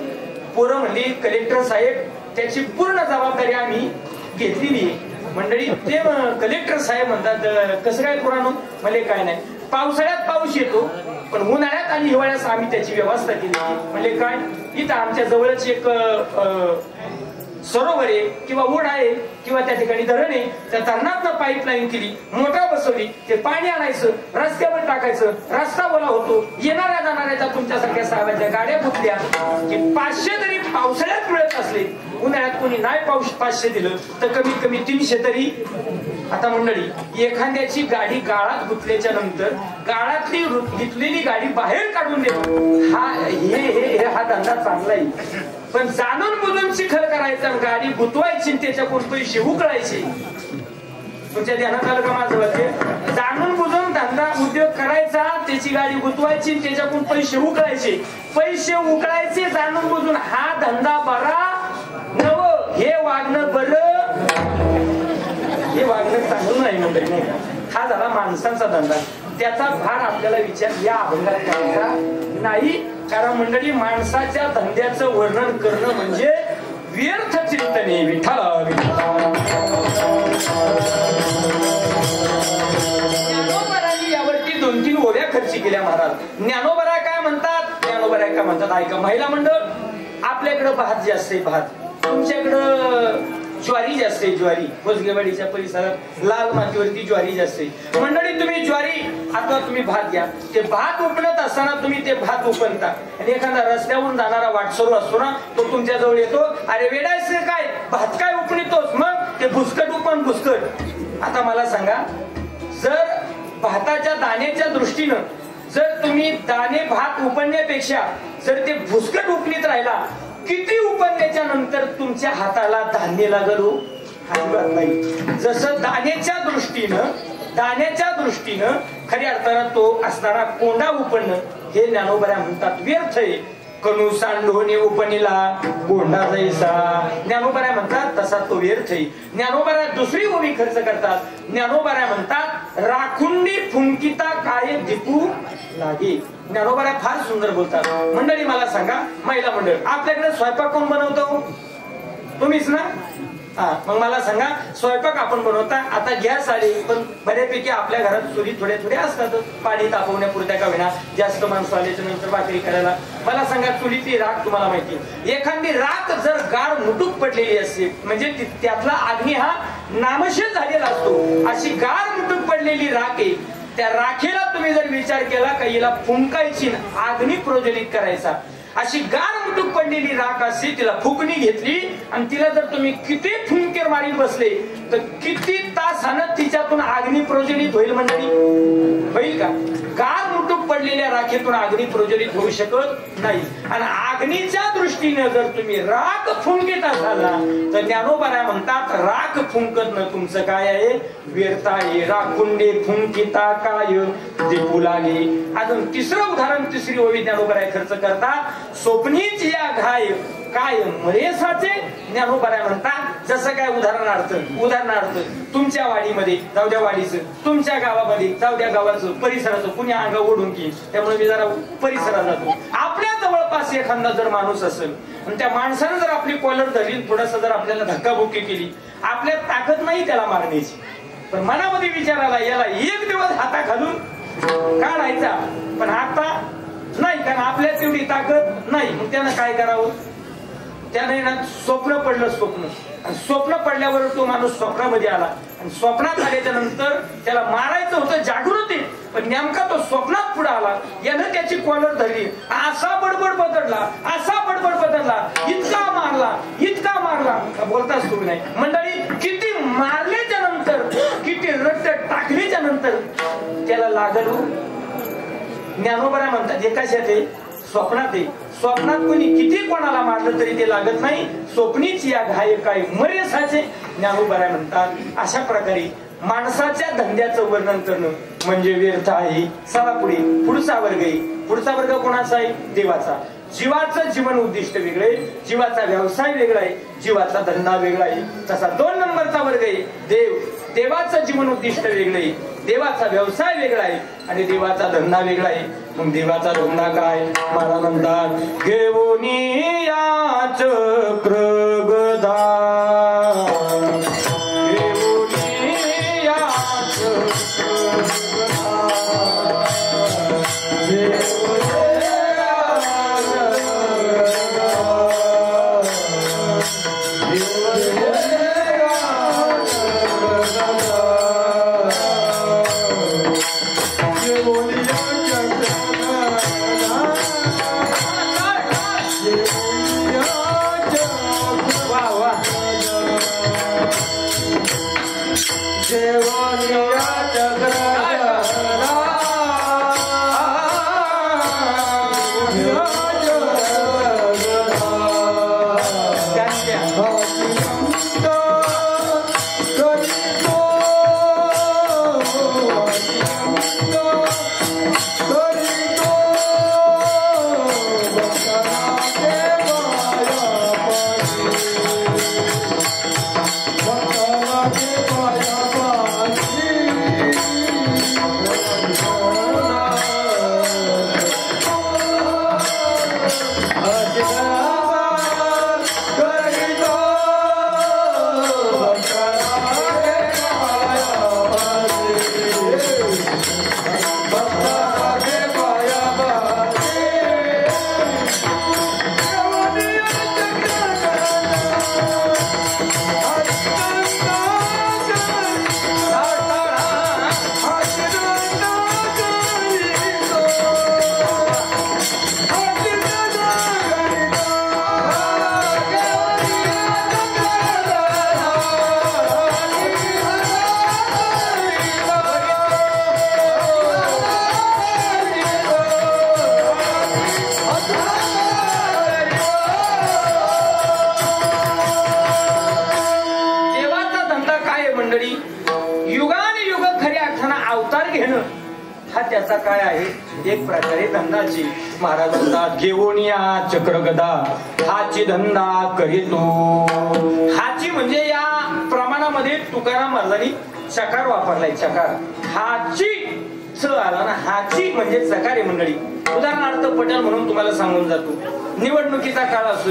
पोरं म्हणली, कलेक्टर साहेब त्याची पूर्ण जबाबदारी आम्ही घेतलेली आहे. मंडळी ते कलेक्टर साहेब म्हणतात, कसं काय पोरांनो? म्हणजे काय नाही, पावसाळ्यात पाऊस येतो पण उन्हाळ्यात आणि हिवाळ्यात आम्ही त्याची व्यवस्था केली. म्हणजे काय, इथं आमच्या जवळच एक सरोवर आहे किंवा ओढा आहे किंवा त्या ठिकाणी धरण आहे. त्या धरणातनं पाईपलाईन केली, मोटर बसवली, ते पाणी आणायचं, रस्त्यावर टाकायचं, रस्ता ओला होतो. येणाऱ्या जाणाऱ्याच्या तुमच्यासारख्या साहेबांच्या गाड्या फुटल्या की 500 तरी पावसाळ्यात मिळत असले, उन्हाळ्यात कोणी नाही 500 दिलं तर कमीत कमी 300 तरी. आता मंडळी एखाद्याची गाडी गाळात गुंतल्याच्या नंतर गाळातली घेतलेली गाडी बाहेर काढून देतो हा धंदा चांगला आहे. पण जाणून बुजून चिखल करायचा, गाडी गुंतवायची, त्याच्याकडून पैसे उकळायचे. तुमच्या ध्यानात आलं का माझं वाक्य? जाणून बुजून धंदा उद्योग करायचा, त्याची गाडी गुंतवायची, त्याच्याकडून पैसे उकळायचे. पैसे उकळायचे जाणून बुजून, हा धंदा बरा नव, हे वागणं बरं, हे वागणं चांगलं नाही मंडळी, नाही का? हा झाला माणसांचा धंदा. त्याचा भार आपल्याला विचार या अभंगात करायचा नाही. कारण मंडळी माणसाच्या धंद्याचं वर्णन करणं म्हणजे व्यर्थ चिंतने. विठ्ठला ज्ञानोबरांनी यावरती 2-3 ओव्या खर्ची केल्या महाराज. ज्ञानोबरा काय म्हणतात ऐका. महिला मंडळ, आपल्याकडे भात जास्त आहे, भात. तुमच्याकडं ज्वारी जास्त आहे, ज्वारी. कोसगेवाडीच्या परिसरात लाल मातीवरती ज्वारी जास्त आहे. मंडळी तुम्ही ज्वारी अथवा तुम्ही भात घ्या. ते भात उपणत असताना तुम्ही ते भात उपणता आणि एखादा रस्त्यावरून जाणारा वाटसरू असतो ना, तो तुमच्या जवळ येतो, अरे वेडायचं काय, भात काय उपणतोस? मग ते भुसकट उपण, भुसकट. आता मला सांगा, जर भाताच्या दाण्याच्या दृष्टीनं जर तुम्ही दाणे भात उपणण्यापेक्षा जर ते भुसकट उपणीत राहिला, किती उपणण्याच्या नंतर तुमच्या हाताला धान्य लागलो? अजिबात नाही. जसं दाण्याच्या दृष्टीनं खऱ्या अर्थानं तो असणारा कोंडा उपणणं हे ज्ञानोबऱ्या म्हणतात व्यर्थ आहे. कणू सांडोने उपणीला कोंडा जैसा, ज्ञानोबऱ्या म्हणतात तसा तो व्यर्थ आहे. ज्ञानोबऱ्या दुसरी ओवी खर्च करतात. ज्ञानोबऱ्या म्हणतात, राखुंडी फुंकिता काय दिपू लागे. ज्ञानोबऱ्या फार सुंदर बोलतात. मंडळी मला सांगा, महिला मंडळ, आपल्याकडे स्वयंपाक कोण बनवतो? तुम्हीच ना? हा, मग मला सांगा, स्वयंपाक आपण बनवता. आता गॅस आले पण बऱ्यापैकी आपल्या घरात चुली थोड्या असतात, पाणी तापवण्यापुरत्या का विना. जास्त माणसं आल्याच्या नंतर भाकरी करायला. मला सांगा, चुलीतली राख तुम्हाला माहिती, एखादी राख जर गार मुटूक पडलेली असते म्हणजे त्यातला अग्नी हा नामशेष झालेला असतो. अशी गार मुटूक पडलेली राख आहे. त्या राखेला तुम्ही जर विचार केला का हिला फुंकायची, अग्नी प्रज्वलित करायचा, अशी गार मुठूक पडलेली राख असते तिला फुकणी घेतली आणि तिला जर तुम्ही किती फुंकेर मारीत बसले तर किती तासानं तिच्यातून अग्नी प्रज्वलित होईल मंडळी? होईल का? गार मुठूक पडलेल्या राखेतून अग्नी प्रज्वलित होऊ शकत नाही. आणि अग्नीच्या दृष्टीने जर तुम्ही राख फुंकीत असाल ना तर ज्ञानोबा म्हणतात राख फुंकत न तुमचं काय आहे? व्यर्थ आहे. राखुंडे फुंकिता काय दीपू लागे. अजून तिसरं उदाहरण, तिसरी ओवी ज्ञानोबा खर्च करतात. स्वप्नीच या घाय काय मरेसाचे. ज्ञानोबा म्हणतात जसं काय उदाहरणार्थ तुमच्या वाडीमध्ये जाऊ द्या वाडीचं, तुमच्या गावामध्ये जाऊ द्या गावाचं, परिसराचं, कुणी अंगा ओढून की त्यामुळे मी जरा परिसरात जातो. आपल्या जवळपास एखादा जर माणूस असेल आणि त्या माणसानं जर आपली कॉलर धरली, थोडासा जर आपल्याला धक्काबुक्की केली, आपल्यात ताकद नाही त्याला मारण्याची, पण मनामध्ये विचार आला याला एक दिवस हाता घालून काढायचा, पण आता नाही, कारण आपल्यात तेवढी ताकद नाही. मग त्यानं काय करावं? त्याने ना स्वप्न पडलं. स्वप्न पडल्यावर तो माणूस स्वप्नामध्ये आला आणि स्वप्नात आल्याच्या नंतर त्याला मारायचं होतं जागृती, पण नेमका तो स्वप्नात पुढे आला. यानं त्याची कॉलर धरली, असा बडबड बदलला, इतका मारला बोलताच तुम्ही नाही मंडळी. किती मारल्याच्या नंतर, किती रक्त टाकल्याच्या नंतर त्याला लागल. ज्ञानोबा म्हणतात हे कशात आहे? स्वप्नात आहे. स्वप्नात कोणी किती कोणाला मारलं तरी ते लागत नाही. स्वप्नीच या घाय काय मरेसाचे. ज्ञानोबा म्हणतात अशा प्रकारे माणसाच्या धंद्याचं वर्णन करणं म्हणजे व्यर्थ आहे. चला पुढे पुढचा वर्ग आहे. पुढचा वर्ग कोणाचा आहे? देवाचा. जीवाचं जीवन उद्दिष्ट वेगळे, जीवाचा व्यवसाय वेगळा आहे, जीवाचा धंदा वेगळा आहे. तसा 2 नंबरचा वर्ग आहे देव. देवाचं जीवन उद्दिष्ट वेगळे, देवाचा व्यवसाय वेगळा आहे आणि देवाचा धंदा वेगळा आहे. मग देवाचा धंदा काय? मला म्हणतात घेऊनी या चक्र गदा, घेऊनी या चक्र त्याचा काय आहे? एक प्रकारे धंदाची. महाराज म्हणतात घेऊन या चक्रगदा हाची धंदा करीतो. हाची म्हणजे या प्रमाणामध्ये तुकाराम महाराजांनी चकार वापरलाय. चकार हाची च आला ना, हाची म्हणजे चकार आहे मंडळी. उदाहरणार्थ पटेल म्हणून तुम्हाला सांगून जातो. निवडणुकीचा काळ असतो.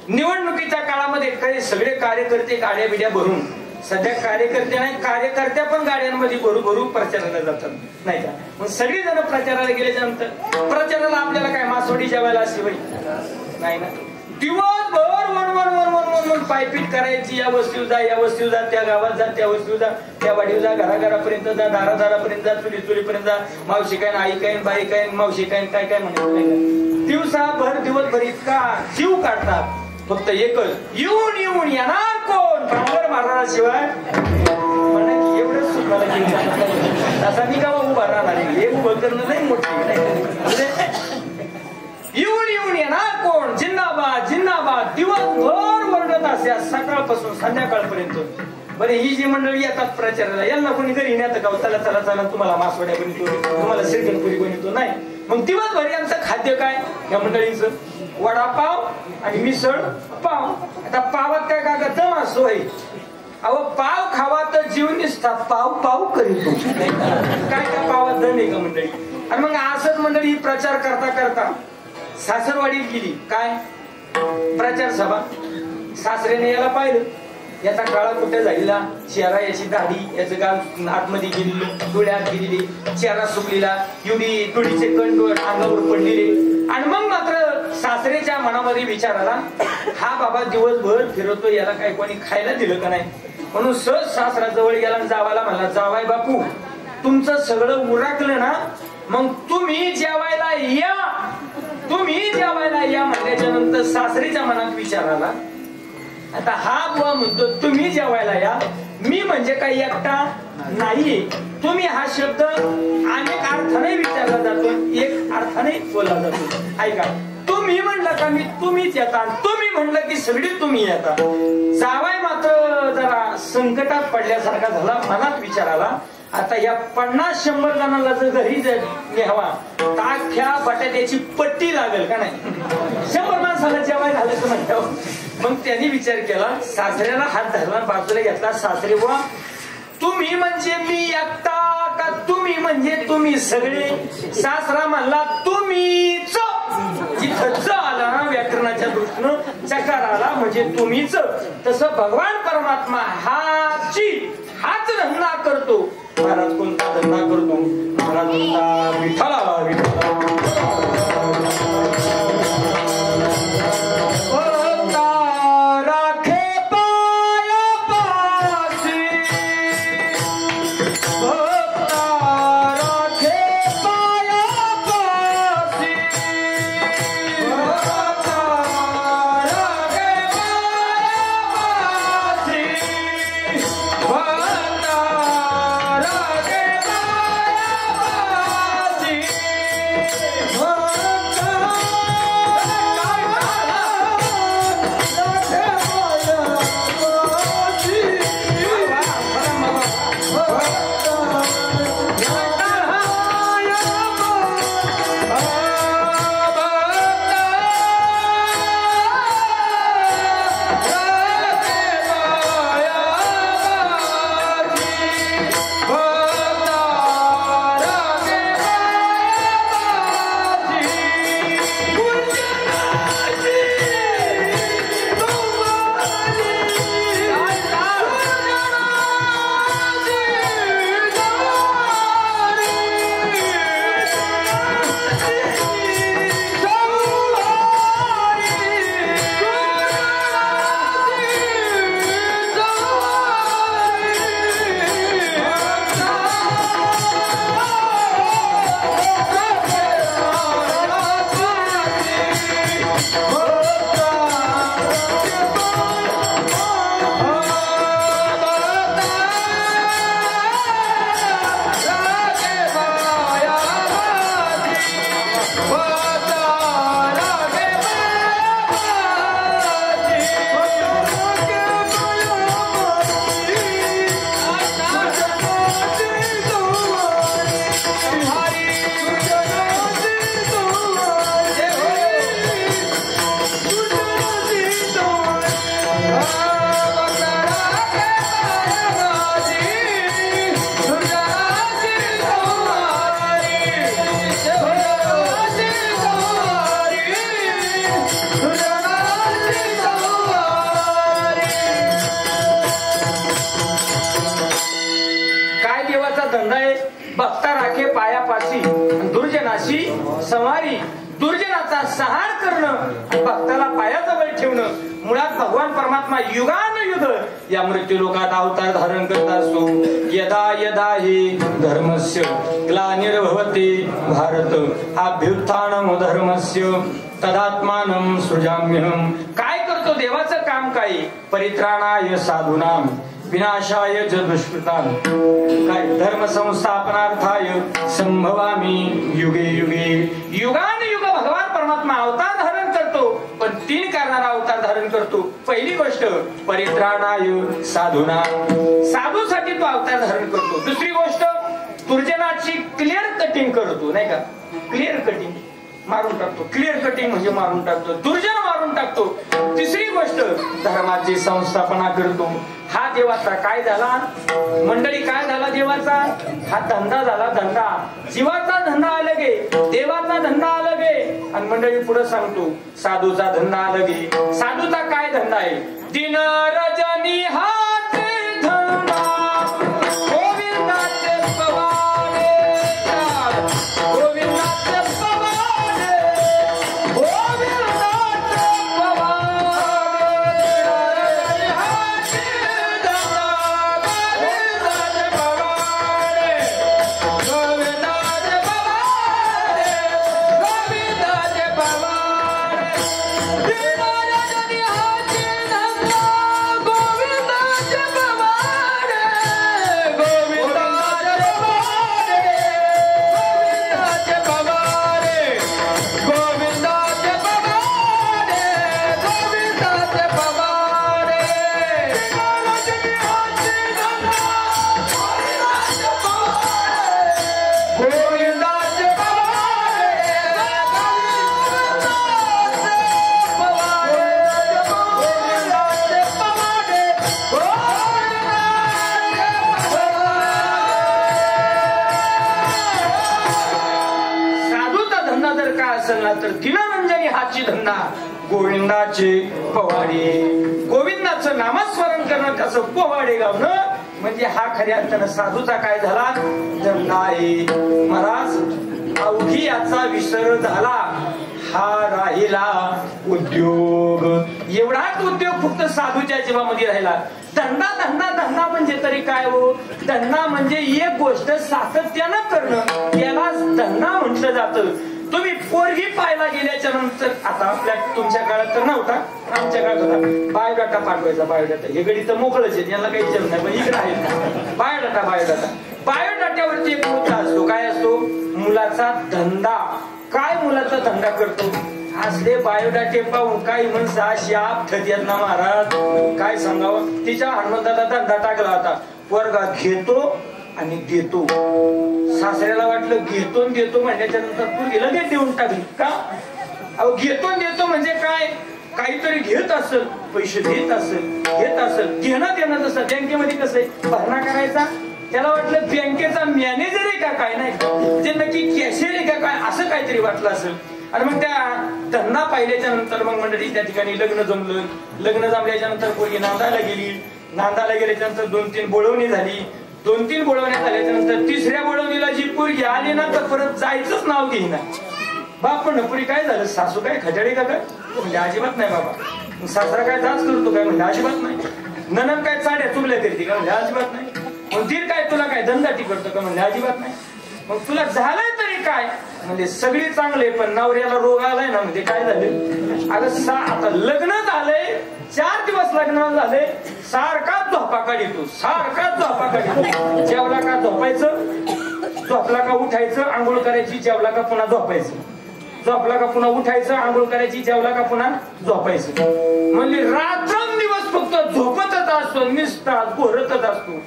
निवडणुकीच्या काळामध्ये काही सगळे कार्यकर्ते गाड्या बिड्या भरून, सध्या कार्यकर्ते नाही कार्यकर्त्या पण गाड्यांमध्ये भरू प्रचाराला जातात नाही का. मग सगळी जण प्रचाराला गेल्याच्या नंतर प्रचाराला आपल्याला काय मासवडी जेवायला अशी बाई नाही ना. दिवसभर पायपीट करायची, या वस्तीवर जा, या वस्तीवर जा, त्या गावात जा, त्या वस्तीवर जा, त्या वाडीवर जा, घराघरापर्यंत जा, दारादारापर्यंत जा, चुलीपर्यंत जा, मावशी काय आई काय बाई काय मावशी काय काय काय म्हणायचं. दिवसभर इतका जीव काढतात. फक्त एकच येऊन येणार कोण भांगर महाराजाशिवाय म्हणा की एवढंच सुद्धा तसा मी का उभा राहणार हे उभं करणं नाही मोठी. येऊन येणार कोण जिंदाबाद जिंदाबाद दिवसभर वरडत असे सकाळपासून संध्याकाळपर्यंत. बरे ही जी मंडळी येतात प्रचाराला यांना कोणी घरी नेतं का चला चला चला तुम्हाला मासवड्या बनवतो तुम्हाला श्रीखंडपुरी बनवतो नाही. मग दिवसभर यांचं खाद्य काय या मंडळींचं वडापाव आणि मिसळ पाव. आता पावात काय काय दम असतो अहो पाव खावा तर जीव निसता पाव पाव करीतो काय काय पावात दम आहे का मंडळी. आणि मग असंच मंडळी प्रचार करता करता सासरवाडीत गेली. काय प्रचार सभा सासऱ्याने याला पाहिलं याचा काळा कुठे झालेला चेहरा याची दाढी याचं गाल आतमध्ये गेलेलं डोळ्यात गेलेली चेहरा सुकलेला एवढी डोळीचे कण अंगावर पडलेले. आणि मग मात्र सासरेच्या मनामध्ये विचार आला हा बाबा दिवसभर फिरवतो याला काही कोणी खायला दिलं का नाही. म्हणून सहज सासराजवळ गेला जावाला म्हणला जावाय बापू तुमचं सगळं उरकलं ना मग तुम्ही जेवायला या म्हणल्याच्या नंतर सासरीच्या मनात विचार आला. आता हा बुवा म्हणतो तुम्ही जेवायला या मी म्हणजे काही एकटा नाहीये. तुम्ही हा शब्द अनेक अर्थाने विचारला जातो एक अर्थाने बोलला जातो. ऐका तुम्ही म्हणलं का मी तुम्हीच येता तुम्ही म्हणलं की सगळी तुम्ही येता. जावाय मात्र जरा संकटात पडल्यासारखा झाला मनात विचार आला आता या 50-100 जणांना जर घरी न्यावा तर अख्ख्या बटाट्याची पट्टी लागेल का नाही. 100 माणसाला जेवाय घालायचं म्हणतो. मग त्यांनी विचार केला सासऱ्याला हात धरला बाजूला घेतला. सासरे बुवा तुम्ही म्हणजे मी एकटा का तुम्ही म्हणजे तुम्ही सगळे. सासरा म्हणला तुम्हीच. जिथं च आला ना व्याकरणाच्या दृष्टीनं चकार आला म्हणजे तुम्हीच. तसं भगवान परमात्मा हाच धंदा करतो. महाराज कोणता धंदा करतो महाराज म्हणता विठ्ठलाला भक्ताचा सहार करणं, भक्ताला पायाजवळ ठेवणं, मुळात भगवान परमात्मा युगानुयुग या मृत्यू लोकात अवतार धारण करत असतो. यदा यदा हि धर्मस्य ग्लानिर्भवति भारत अभ्युत्थानम धर्मस्य तदात्मानं सृजाम्यहम्. काय करतो देवाचं काम? काय? परित्राणाय साधूनां विनाशाय च दुष्कृतां. काय? धर्म संस्थापनार्थाय संभवामी युगे युगे. युगानुयुग भगवान परमात्मा अवतार धारण करतो, पण 3 कारणाला अवतार धारण करतो. पहिली गोष्ट परित्राणाय साधूनां, साधूसाठी तो अवतार धारण करतो. दुसरी गोष्ट दुर्जनाची क्लिअर कटिंग करतो, नाही का? क्लिअर कटिंग मारून टाकतो. क्लिअर कटिंग म्हणजे मारून टाकतो, दुर्जन मारून टाकतो. तिसरी गोष्ट धर्माची संस्थापना करतो. हा देवाचा काय झाला मंडळी? काय झाला देवाचा? हा धंदा झाला. धंदा जीवाचा धंदा अलग आहे, देवाचा धंदा अलग आहे. आणि मंडळी पुढे सांगतो साधूचा धंदा अलग आहे. साधूचा काय धंदा आहे? दिन रजनी हाते धंदा गोविंदाचे पवारे, गोविंदाचे पवारे, गोविंदाचे पवारे. तर दिनरंजनी हाची धंदा गोविंदाचे पवाडे. गोविंदाचं नामस्मरण करणं, त्याचं पोवाडे गावणं म्हणजे हा खऱ्या अर्थानं साधूचा काय झाला? धंदा आहे. महाराज अवघी याचा विसर झाला, हा राहिला उद्योग. एवढाच उद्योग फक्त साधूच्या जीवामध्ये राहिला. धंदा धंदा धंदा म्हणजे तरी काय हो? धंदा म्हणजे एक गोष्ट सातत्यानं करणं, यालाच धंदा म्हटलं जातं. तुम्ही पोरगी पाहायला गेल्याच्या नंतर, आता आपल्या तुमच्या काळात तर नव्हता, आमच्या काळात होता, बायोडाटा पाठवायचा. बायोडाटा हे गडी तर मोकळच आहे, यांना काही विचार नाही, पण इकडे आहे बायोडाटा. बायोडाटा बायोडाट्यावरती एक मुद्दा असतो. काय असतो? मुलाचा धंदा. काय मुलाचा धंदा करतो? असले बायोडाटे पाहून काही माणसं अशी आपठत येत ना महाराज, काय सांगावं. तिच्या हनुमंताचा धंदा टाकला होता. पोरगा घेतो आणि देतो. सासऱ्याला वाटलं घेतो देतो म्हणल्याच्या नंतर तू लगेच देऊन टाकली का? अहो घेतो देतो म्हणजे काय? काहीतरी घेत असेल, पैसे देत असेल, घेत असेल, घेणं देणं. तसं बँकेमध्ये कसं आहे, भरणा करायचा, त्याला वाटलं बँकेचा मॅनेजर आहे का काय, नाही ते नक्की कॅशियर आहे का काय, असं काहीतरी वाटलं असेल. आणि मग त्या धंदा पाहिल्याच्या नंतर मग मंडळी त्या ठिकाणी लग्न जमलं. लग्न जमल्याच्या नंतर पोरगी नांदायला गेली. नांदायला गेल्याच्या नंतर 2-3 बोलवणी झाली. 2-3 बोलवण्यात आल्याच्या नंतर 3ऱ्या बोलवणीला जी पोरगी आली ना, तर परत जायचंच नाव घेईना. बाप नपुरी काय झालं? सासू काय खजाडी का काय? म्हणजे अजिबात नाही बाबा. सासरा काय जाच करतो काय? म्हणजे अजिबात नाही. ननद काय चाड्या चुगल्या करते का? म्हणजे अजिबात नाही. मग दीर काय तुला काय धंदाटी करतो का? म्हणजे अजिबात नाही. मग तुला झालंय तरी काय? म्हणजे सगळी चांगले, पण नवऱ्याला रोग आलाय ना, म्हणजे काय झालं? अगं आता लग्न झालंय, 4 दिवस लग्न झाले, सारखाच झोपा काढतो, सारखाच झोपा काढतो. जेवला का झोपायचं, झोपला का उठायचं, आंघोळ करायची, जेवला का पुन्हा झोपायचं, झोपला का पुन्हा उठायचं, आंघोळ करायची, जेवला का पुन्हा झोपायचं. म्हणजे रात्रंदिवस फक्त झोपतच असतो, निसता घोरतच असतो.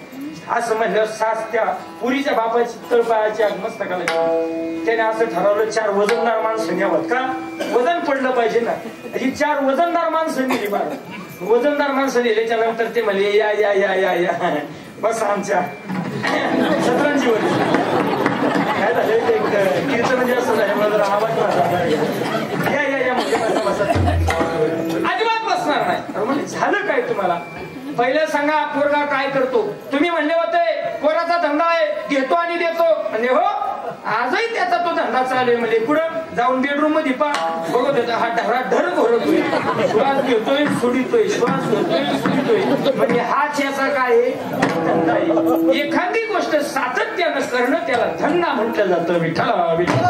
असं म्हणलं सास त्या पुरीच्या बापाची तळपायाची आग मस्तकाला. त्याने असं ठरवलं 4 वजनदार माणसं न्यावत का? वजन पडलं पाहिजे ना. ही 4 वजनदार माणसं नेली. बरं वजनदार माणसं नेल्याच्या नंतर ते म्हणले या या या या या बस आमच्या सतरंजीवर. काय झालं कीर्तन म्हणजे असं झालं, मला जरा आवाज या या या म्हणजे अजिबात बसणार नाही. म्हणजे झालं काय तुम्हाला? पहिलं सांगा पोरगा काय करतो? तुम्ही म्हणले होते पोराचा धंदा आहे, घेतो आणि देतो. म्हणजे हो आजही त्याचा तो धंदा चालू आहे. म्हणजे पुढं जाऊन बेडरूम मध्ये बघत होता हा ढवळा ढर घोरतोय, श्वास घेतोय सोडितोय, श्वास घेतोय सोडितोय. म्हणजे हाच याचा काय आहे धंदा आहे. एखादी गोष्ट सातत्यानं करणं त्याला धंदा म्हटलं जातं. विठ्ठला विठ्ठला.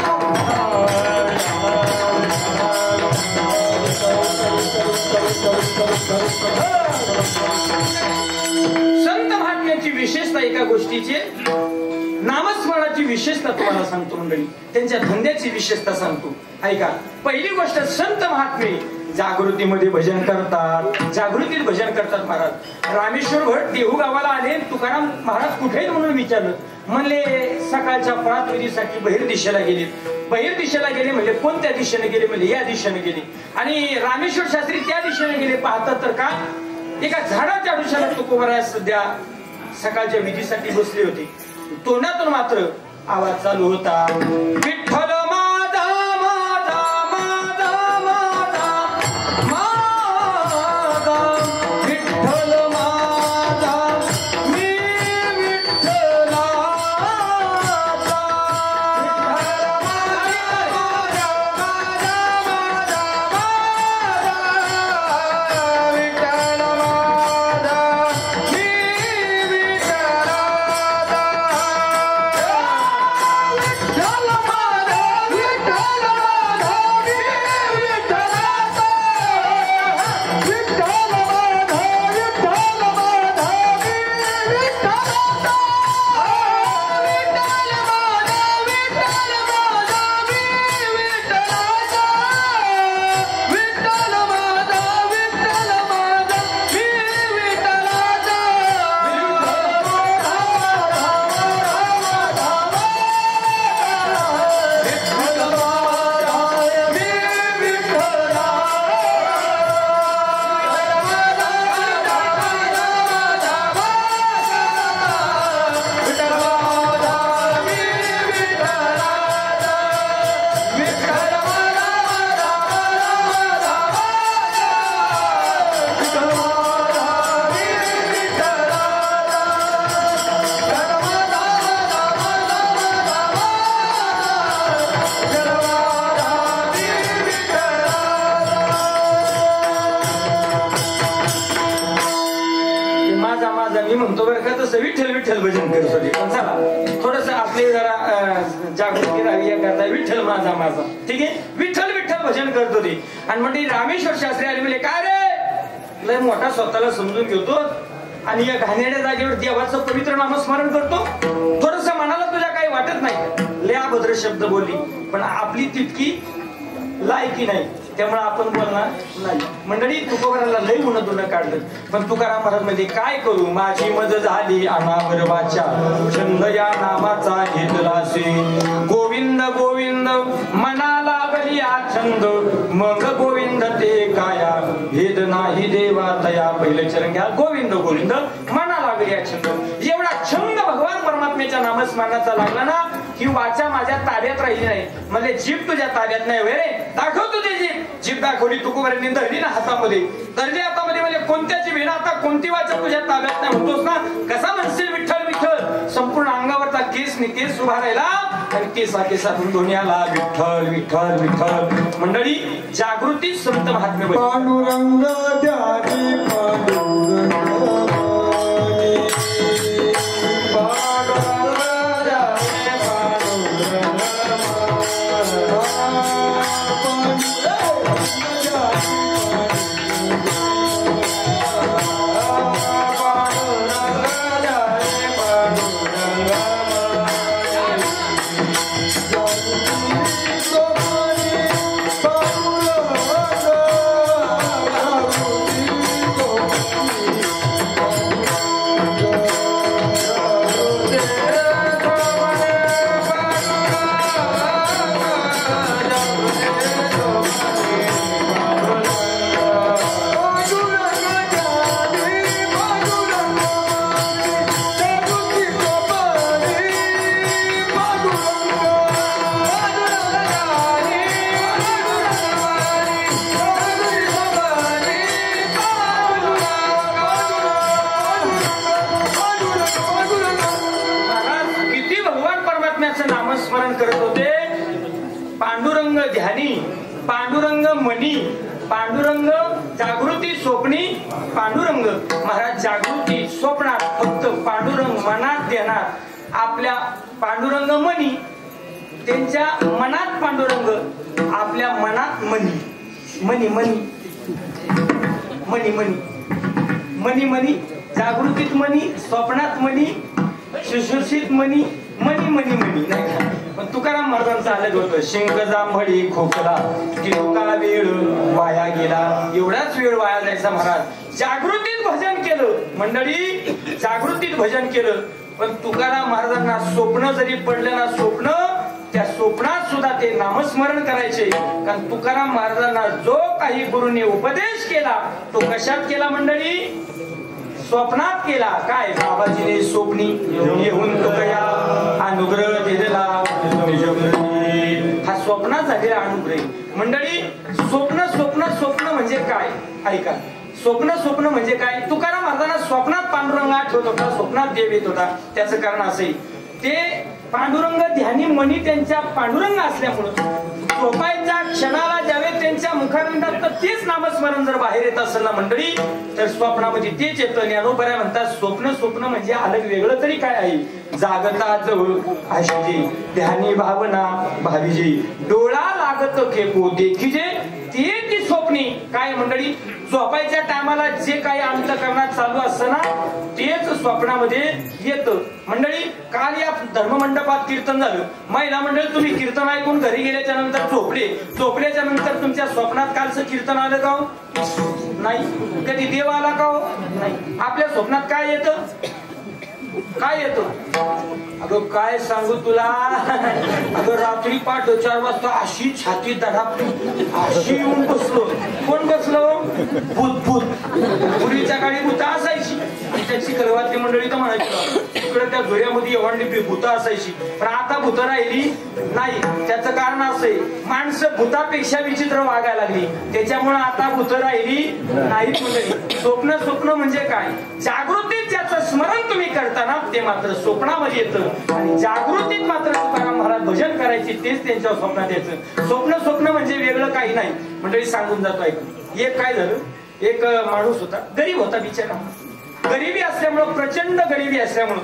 संत महात्म्याची विशेषता एका गोष्टीची, नामस्मरणाची विशेषता तुम्हाला सांगतो मंडळी, त्यांच्या धंद्याची विशेषता सांगतो. ऐका, पहिली गोष्ट संत महात्मे जागृतीमध्ये भजन करतात, जागृतीत भजन करतात. महाराज रामेश्वर भट देहू गावाला आले, तुकाराम महाराज कुठे आहेत म्हणून विचारलं. म्हणले सकाळच्या प्रातविधीसाठी बहिर दिशेला गेले. बहिर दिशेला गेले म्हणजे कोणत्या दिशेने गेले म्हणजे या दिशेने गेले. आणि रामेश्वर शास्त्री त्या दिशेने गेले. पाहतात तर का एका झाडाच्या आडुशाला तुकोबाराया सध्या सकाळच्या विधीसाठी बसले होते. तोंडातून मात्र आवाज चालू होता, विठ्ठल माझा माझा माझा माझा माझा, विठ्ठल माझा मी विठ्ठलाचा, विठ्ठल विठ्ठल भजन करत होते. पण चला थोडस आपले जरा जागृती राहावी याकरता विठ्ठल माझा माझा, ठीक आहे, विठ्ठल विठ्ठल भजन करत होते. आणि म्हणजे रामेश्वर शास्त्री आले, म्हणजे काय रे लय मोठा स्वतःला समजून घेतो आणि या घाणेरड्या जागेवर देवाचं पवित्र नामस्मरण करतो, थोडस मनाला तुझ्या काही वाटत नाही. लय अभद्र शब्द बोलली, पण आपली तितकी लायकी नाही, त्यामुळे आपण बोलणार नाही. मंडळी तुकोबाराला लय उन्हा काढलं, पण तुकाराम महाराज मध्ये काय करू, माझी मज झाली अनावर वाचा, छंद या नामाचा घेतलासे, गोविंद गोविंद मनाला लागली छंद, मग गोविंद ते काया, भेद नाही देवा तया. पहिलं चरण घ्या, गोविंद गोविंद मनाला लागली छंद. एवढा छंद भगवान परमात्म्याच्या नामस्मरणाचा लागला ना, ही वाचा माझ्या ताब्यात राहिली नाही. म्हणजे जीभ तुझ्या ताब्यात नाही वे रे, दाखव तुझी जीभ. जीभ दाखवली तुकोबारांनी, धरली ना हातामध्ये, धरली हातामध्ये. म्हणजे कोणत्या जीभ ना, आता कोणती वाचा तुझ्या ताब्यात नाही म्हणतोस ना, कसा म्हणशील विठ्ठल विठ्ठल. संपूर्ण अंगावरचा केस नि केस उभा राहिला आणि केसा केसातून दोन्याला विठ्ठल विठ्ठल विठ्ठल. मंडळी जागृती संत महात्म्य पांडुरंग द्यारी पांडुरंग पांडुरंग ध्यानी, पांडुरंग मनी, पांडुरंग जागृती स्वप्नी, पांडुरंग महाराज जागृती स्वप्नात फक्त पांडुरंग मनात देणार. आपल्या पांडुरंग मनी, त्यांच्या मनात पांडुरंग, आपल्या मनात मनी. मनी मनी मनी मनी मनी मनी, जागृतीत मनी, स्वप्नात मनी, सुश्रुषित मनी, मनी मनी मनी. नाही का? पण तुकाराम महाराजांचा अलग होतं. शिंक जांभळी खोकला तितका वेळ वाया गेला. एवढाच वेळ वाया जायचा. महाराज जागृतीत भजन केलं मंडळी, जागृतीत भजन केलं. पण तुकाराम महाराजांना स्वप्न जरी पडलं ना, स्वप्न, त्या स्वप्नात सुद्धा ते नामस्मरण करायचे. कारण तुकाराम महाराजांना जो काही गुरुने उपदेश केला तो कशात केला मंडळी? स्वप्नात केला. काय? बाबाजीने स्वप्नी येऊन तुकया अनुग्रह दिलेला. हा स्वप्नात झालेला अनुग्रह मंडळी. स्वप्न स्वप्न स्वप्न म्हणजे काय? ऐका, स्वप्न स्वप्न म्हणजे काय? तुकाराम महाराजांना स्वप्नात पांडुरंग आठवत होता, स्वप्नात देव येत होता. त्याचं कारण असंही, ते पांडुरंग ध्यानी मनी त्यांच्या पांडुरंग असल्यामुळं झोपायच्या क्षणाला ज्यावे त्यांच्या मुखारविंदात तर तेच नामस्मरण जर बाहेर येत असेल ना मंडळी, तर स्वप्नामध्ये तेच येतं. ज्ञानोबऱ्या म्हणतात स्वप्न स्वप्न म्हणजे अलग वेगळं तरी काय आहे? जागता जवळ आशीजे ध्यानी भावना भावीजे, डोळा लागत खेपू देखीजे ते ती स्वप्नी. काय मंडळी? झोपायच्या टायमाला जे काही अंतःकरणात चालू असतं ना, तेच स्वप्नामध्ये येतं. मंडळी काल या धर्ममंडपात कीर्तन झालं. महिला मंडळी तुम्ही कीर्तन ऐकून घरी गेल्याच्या नंतर झोपल्याच्या नंतर तुमच्या स्वप्नात कालचं कीर्तन आलं का? नाही. कधी देव आला का? नाही. आपल्या स्वप्नात काय येतं? काय येतो? अगं काय सांगू तुला, अगं रात्री 4 वाजता अशी छाती धडापली, अशी येऊन बसलो. कोण बसलो? भूत. भूत. पूर्वीच्या काळी भूत असायची. त्याची कलवातली मंडळी तर म्हणायची तिकडे त्या झोऱ्यामध्ये एवढी भूत असायची. पण आता भूत राहिली नाही. त्याचं कारण असंय, माणसं भूतापेक्षा विचित्र वागायला लागली, त्याच्यामुळे आता भूत राहिली नाहीत मंडळी. स्वप्न स्वप्न म्हणजे काय? जागृतीत ज्याचं स्मरण तुम्ही करताना ते मात्र स्वप्नामध्ये येतं. आणि जागृतीत मात्र तुकाराम महाराज भजन करायचे, तेच त्यांच्या स्वप्नात यायचं. स्वप्न स्वप्न म्हणजे वेगळं काही नाही मंडळी. सांगून जातो ऐकून. एक काय झालं, एक माणूस होता, गरीब होता बिचारा. गरिबी असल्यामुळं, प्रचंड गरिबी असल्यामुळं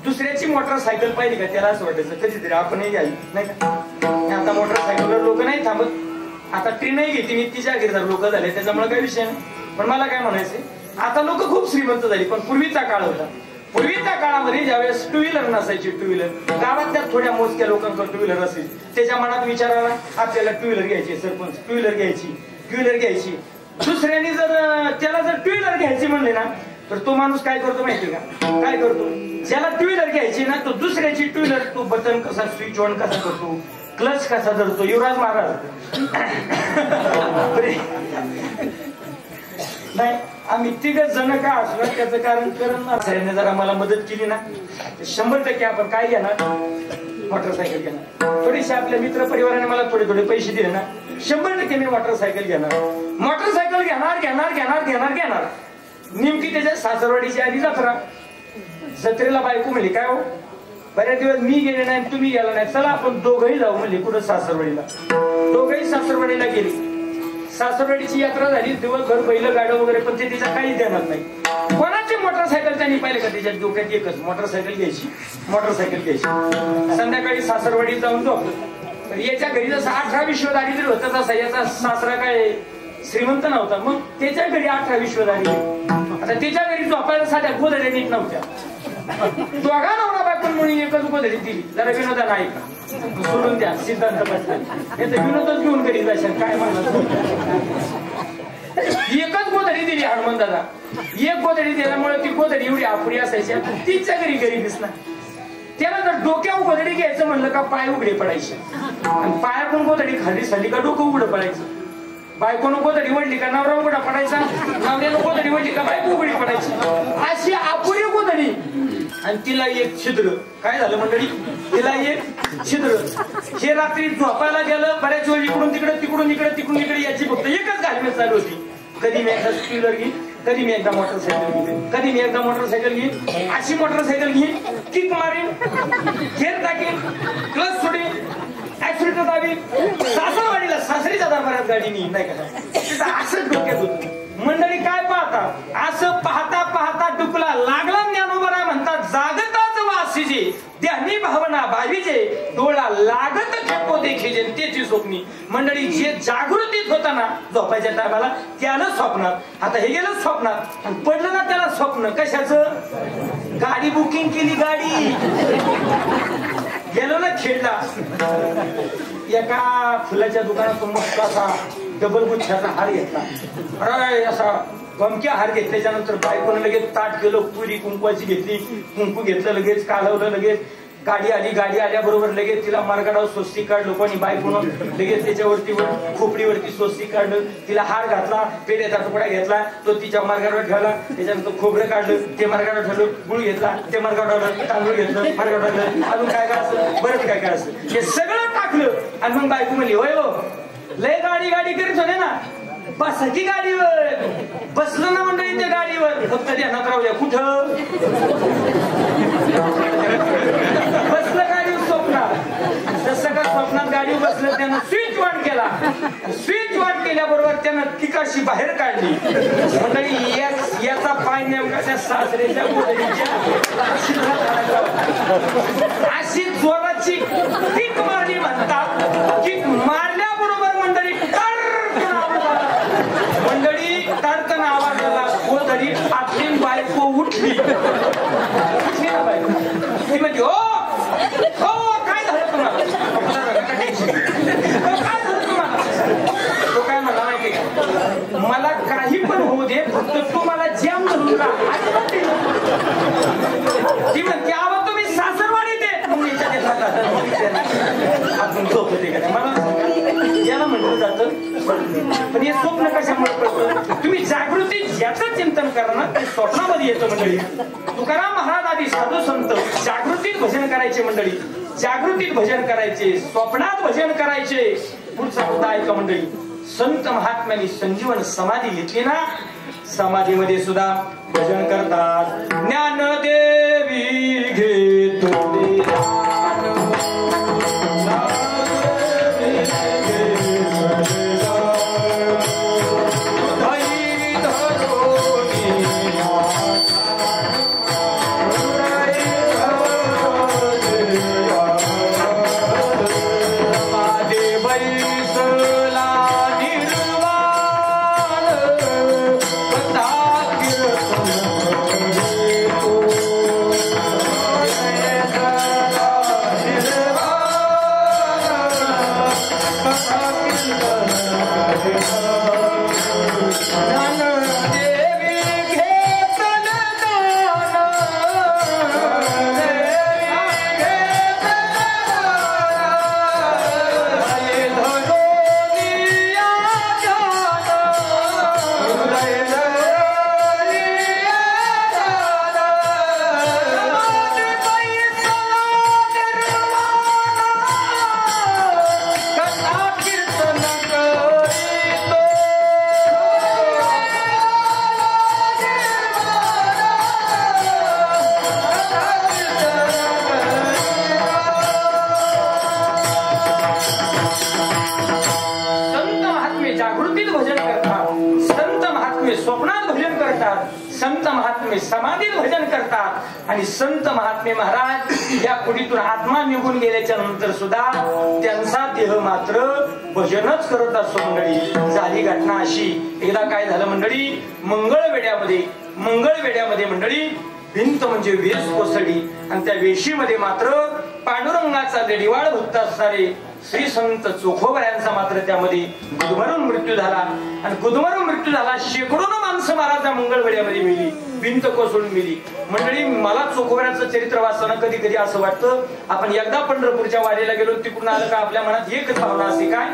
दुसऱ्याची मोटरसायकल पाहिली का त्याला असं वाटायचं कधीतरी आपणही घ्यावी, नाही का? आता मोटरसायकलवर लोक नाही थांबत. आता ट्रेनही घेते मी, तिच्या घरी लोक झाले, त्याच्यामुळे काही विषय नाही. पण मला काय म्हणायचंय, आता लोक खूप श्रीमंत झाली. पण पूर्वीचा काळ होता. पूर्वीच्या काळामध्ये ज्यावेळेस 2 व्हीलर नसायची, 2 व्हीलर गावातल्या थोड्या मोजक्या लोकांकडे 2 व्हीलर असेल, त्याच्या मनात विचार आला आपल्याला 2 व्हीलर घ्यायची, सरपंच 2 व्हीलर घ्यायची, 2 व्हीलर घ्यायची. दुसऱ्याने जर त्याला जर 2 व्हीलर घ्यायची म्हणले ना, तर तो माणूस काय करतो माहिती का? काय करतो? ज्याला 2 व्हीलर घ्यायची ना, तो दुसऱ्याची 2 व्हीलर तो बटन कसा स्विच ऑन कसा करतो, क्लच कसा धरतो, युवराज महाराज नाही. आम्ही 3 जण का असलो त्याचं कारण करण जरा मला मदत केली ना, 100% आपण काय घेणार? मोटरसायकल घेणार. थोडीशी आपल्या मित्र परिवाराने मला थोडे पैसे दिले ना, 100% मी मोटरसायकल घेणार. मोटरसायकल घेणार घेणार घेणार घेणार घेणार. नेमकी त्याच्या सासरवाडीची आधी जत्रेला बायको म्हणली काय हो, बऱ्याच दिवस मी गेले नाही तुम्ही गेला नाही, चला आपण दोघंही जाऊ म्हणले. कुठं? सासरवाडीला. दोघंही सासरवाडीला गेली. सासरवाडीची यात्रा झाली, दिवसभर बैल गाडं वगैरे, पण ते तिच्या काहीच देणार नाही. कोणाची मोटरसायकल त्यांनी पाहिले का? त्याच्या डोक्यात एकच, मोटरसायकल घ्यायची, मोटरसायकल घ्यायची. संध्याकाळी सासरवाडीत जाऊन झोपलो. तर याच्या घरी जसं 18 विश्वदारिद्र्य होतं तसा याचा सासरा काय श्रीमंत नव्हता. मग त्याच्या घरी 18 विश्वदारिद्र्य. आता त्याच्या घरी झोपायला साध्या गोधड्या नीट नव्हत्या. दोघा नवरा बायकोन म्हणून एकच गोधडी दिली. जरा विनोदा नाही का सोडून द्या, सिद्धांत बसला याचा विनोदच घेऊन करीत जाशाल काय म्हणलं. एकच गोधडी दिली हनुमंताला. एक गोधडी दिल्यामुळे ती गोधडी एवढी अपुरी असायची. तिच्या घरी गरीबीच ना. त्याला जर डोक्यावर गोधडी घ्यायचं म्हणलं का पाय उघडे पडायचे, आणि पायातून गोधडी खाली झाली का डोकं उघडं पडायचं. बायकोनं गोधडी वडली का नवरा उघडा पडायचा, नवऱ्यानं गोधडी वडली का बायको उघडी पडायची. अशी अपुरी गोधडी. आणि तिला एक छिद्र. काय झालं मंडळी? तिला एक छिद्र. हे रात्री झोपायला गेलं, बऱ्याच वेळ इकडून तिकडे तिकडून इकडे तिकडून इकडे याची फक्त एकच घालमेल चालू होती. कधी मी एकदा 2 व्हीलर घेईन, कधी मी एकदा मोटरसायकल घेईन, कधी मी एकदा मोटरसायकल घेईन, अशी मोटरसायकल घेईन, किक मारीन, गेअर टाकीन, क्लच सोडीन, ऍक्सिडेंट दाबी सासरवाडीला सासरीच्या दरबारात गाडी नाही का असं डोक्यात होत. मंडळी काय पाहतात असं पाहता पाहता डुकला लागला ज्ञानोबरा म्हणतात जागताच वासीजे ध्यानी भावना भावीजे डोळा लागत खेपो देखीजे त्याची स्वप्नी. मंडळी जे जागृतीत होता ना झोपायच्या टायमाला त्याला स्वप्नात आता हे गेलं स्वप्नात आणि पडलं ना त्याला स्वप्न कशाचं गाडी बुकिंग केली गाडी गेलो ना खेळला एका फुलाच्या दुकानातून मस्त असा डबल गुच्छाचा हार घेतला. अरे असा गमक्या हार घेतल्याच्या बायकोनं लगेच ताट केलं पुरी कुंकवाची घेतली कुंकू घेतलं लगेच कालवलं लगेच गाडी आली गाडी आल्याबरोबर लगेच तिला मार्गाडावर स्वस्तिक काढलं कोणी बायकोनं लगेच त्याच्यावरती खोपडीवरती स्वस्तिक काढलं तिला हार घातला पेढ्याचा तुकडा घेतला तो तिच्या मार्गावर ठेवला त्याच्यानंतर खोबरं काढलं ते मार्गावर ठेवलं गुळ घेतला ते मार्गावर तांदूळ घेतलं मार्गावर टाकलं अजून काय काय असं बरंच काय काय असं हे सगळं टाकलं आणि मग बायको म्हणली होय हो लय गाडी गाडी करीत होते ना बसा की गाडीवर बसलं ना मंडळी त्या गाडीवर फक्त ध्यानात राहू द्या कुठं बसलं गाडीवर स्वप्नात जसं का स्वप्नात गाडीवर बसलं त्यानं स्विच ऑन केला स्विच ऑन केल्याबरोबर त्यानं तिकाशी बाहेर काढली. मंडळी याचा पाय नेमका त्या सासरेच्या अशी जोराची किक मारली म्हणतात किक मारल्याबरोबर मंडळी मंडळी तडकन आवाज आला गोधडी आपली बायको उठली ना बायको ती म्हणजे हो काय झालं तुम्हाला काय झालं तुम्हाला तो काय म्हणला माहिती का मला काही पण होऊ दे फक्त तू मला जॅम धरून का ती म्हणते आवा तुम्ही सासरवाडी दे आपण झोपते का मला याला म्हटलं जातं पण हे स्वप्न कशामुळे पडतं तुम्ही जागृती याचं चिंतन करा ना ते स्वप्नामध्ये येतं मंडळी. तुकाराम महाराज आधी साधू संत जागृतीत भजन करायचे मंडळी जागृतीत भजन करायचे स्वप्नात भजन करायचे. पुढचा मुद्दा ऐका मंडळी संत महात्म्यांनी संजीवन समाधी घेतली ना समाधीमध्ये सुद्धा भजन करतात. ज्ञानदेवी घेतो समाधीत भजन करतात आणि संत महात्मे महाराज या कुडीतून आत्मा निघून गेल्याच्या नंतर सुद्धा त्यांचा देह मात्र भजनच करत असतो. मंडळी झाली घटना अशी एकदा काय झालं मंडळी मंगळवेड्यामध्ये मंडळी भिंत म्हणजे वेश कोसळली आणि त्या वेशीमध्ये मात्र पांडुरंगाचा देडीवाळ भक्त असणारे श्री संत चोखोबा मात्र त्यामध्ये गुदमरून मृत्यू झाला आणि गुदमरून मृत्यू झाला. शेकडोनं माणसं महाराज मंगळवेड्यामध्ये मिळली भिंत कोसळून मिली. मंडळी मला चोखोबऱ्याचं चरित्र वाचताना कधी कधी असं वाटतं आपण एकदा पंढरपूरच्या वारीला गेलो तिकडून आलं का आपल्या मनात एकच भावना असते काय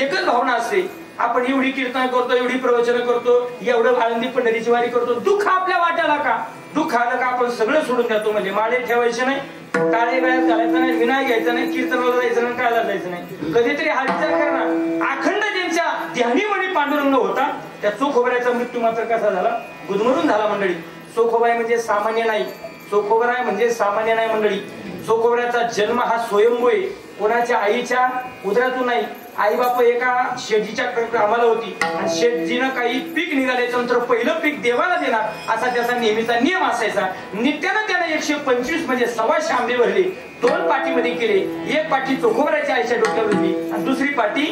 एकच भावना असते आपण एवढी कीर्तन करतो एवढी प्रवचन करतो एवढं आळंदी पंढरीची वारी करतो दुःख आपल्या वाट्याला का दुःख आलं का आपण सगळं सोडून देतो. म्हणजे माळे ठेवायचे नाही काळे गळ्यात घालायचं नाही विना घ्यायचं नाही कीर्तनाला जायचं नाही कायला जायचं नाही. कधीतरी हा विचार करा ना अखंड ज्यांच्या ध्यानीमणी पांडुरंग होता त्या चोखोबऱ्याचा मृत्यू मात्र कसा झाला गुदमरून झाला. मंडळी चोखोबाई म्हणजे सामान्य नाही चोखोबराय म्हणजे सामान्य नाही मंडळी. चोखोबऱ्याचा जन्म हा स्वयंभू आहे कोणाच्या आईच्या उदरातून नाही. आई बाप एका शेतीच्या कामाला होती आणि शेतजीनं काही पीक निघाल्याच्या नंतर पहिलं पीक देवाला देणार असा त्याचा नेहमीचा नियम असायचा. नित्यानं त्यानं 125 म्हणजे 125 आंबे भरले. 2 पाठीमध्ये केले. एक पाठी चोखोबराच्या आईच्या डोक्यावर दिली आणि दुसरी पाठी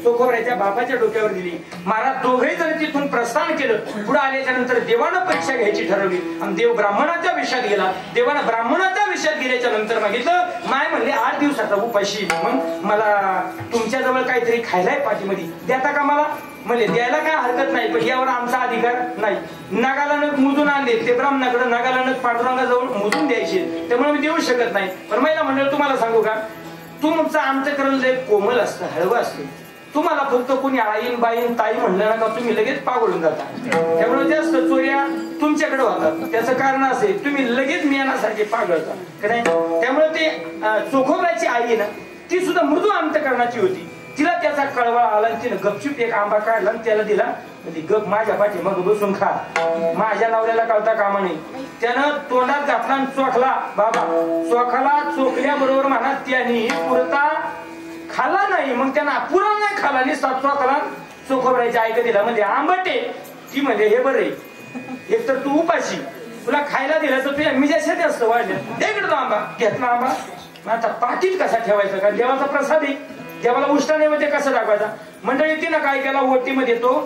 चोखोबराच्या बापाच्या डोक्यावर दिली. महाराज दोघे जण तिथून प्रस्थान केलं. पुढे आल्याच्या नंतर देवानं परीक्षा घ्यायची ठरवली आणि देव ब्राह्मणाच्या विषयात गेला. देवानं ब्राह्मणाच्या विषयात गेल्याच्या नंतर मागितलं, माय म्हणले 8 दिवसाचा उपाशी, मग मला तुमच्या जवळ काहीतरी खायलाय पाठीमध्ये, देता का मला? म्हणले द्यायला काय हरकत नाही, पण यावर आमचा अधिकार नाही. नागाला नग मुजून आणले ते ब्राह्मणाकडे, नागाला नग पांडुरंगाजवळ मुजून द्यायचे, त्यामुळे मी देऊ शकत नाही. पण महिला मंडळ तुम्हाला सांगू का, तुमचं अंतःकरण लय कोमल असतं, हळवं असतं. तुम्हाला फक्त कोणी आईन बाईन ताई म्हणलं ना का तुम्ही लगेच पागळून जाता. त्यामुळे जास्त चोऱ्या तुमच्याकडे होतात. त्याचं कारण असे तुम्ही लगेच मियानासारखे पागळता. त्यामुळे ते चोखोबराची आई ना ती सुद्धा मृदू अंतःकरणाची होती. तिला त्याचा कळवळा आला, तिने गपचूप एक आंबा काढला आणि त्याला दिला. गप माझ्या पाठी मग बसून खा, माझ्या नवऱ्याला कळता कामा नाही. त्यानं तोंडात घातला आणि चोखला. बाबा चोखाला चोखल्याबरोबर म्हणा त्याने पुरता खाला नाही, मग त्यांना पुरा नाही खाला आणि चोखला चोखोबरायची ऐकत दिला. म्हणजे आंबटे ती म्हणजे हे बरे, एक तर तू उपाशी, तुला खायला दिलं तर तुझ्या मिजाशात असतं वाढल्या. इकडे तो आंबा घेतला. आंबा आता पाठीत कसा ठेवायचा, कारण देवाचा प्रसाद आहे, देवाला उष्टा नैवेद्य कसं दाखवायचा. मंडळी तिनं काय केला, ओटीमध्ये तो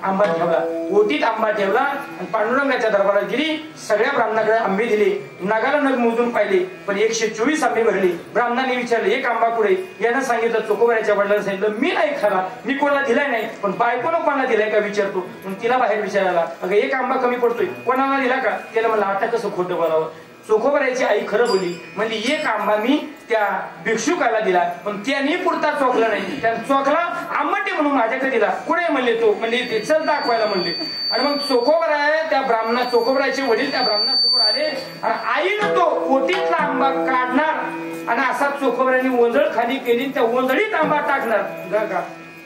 आंबा ठेवला. ओटीत आंबा ठेवला आणि पांडुरंगाच्या दरबारात गेली. सगळ्या ब्राह्मणाकडे आंबे दिले. नगाला नग मोजून पाहिले, पण 124 आंबे भरले. ब्राह्मणाने विचारलं एक आंबा कुठे, यानं सांगितलं चोखोबराच्या वडिलांना सांगितलं मी नाही खाला, मी कोणाला दिलाय नाही, पण बायकोनं कोणाला दिलाय का विचारतो. मग तिला बाहेर विचारायला, अगं एक आंबा कमी पडतोय, कोणाला दिला का? त्याला म्हणलं आता कसं खोटं बोलावं. चोखोबराची आई खरं बोलली, म्हणजे एक आंबा मी त्या भिक्षुकाला दिला, पण त्याने पुरता चोखला नाही, त्याने चोखला आंबटे म्हणून माझ्याकडे दिला. कुठे म्हणले तो, म्हणजे ते चल दाखवायला म्हणले. आणि मग चोखोबराय त्या ब्राह्मणा चोखोबराचे वडील त्या ब्राह्मणासमोर आले आणि आईनं तो ओटीतला आंबा काढणार आणि असा चोखोबराने ओंजळ खाली केली, त्या ओंजळीत आंबा टाकणार का,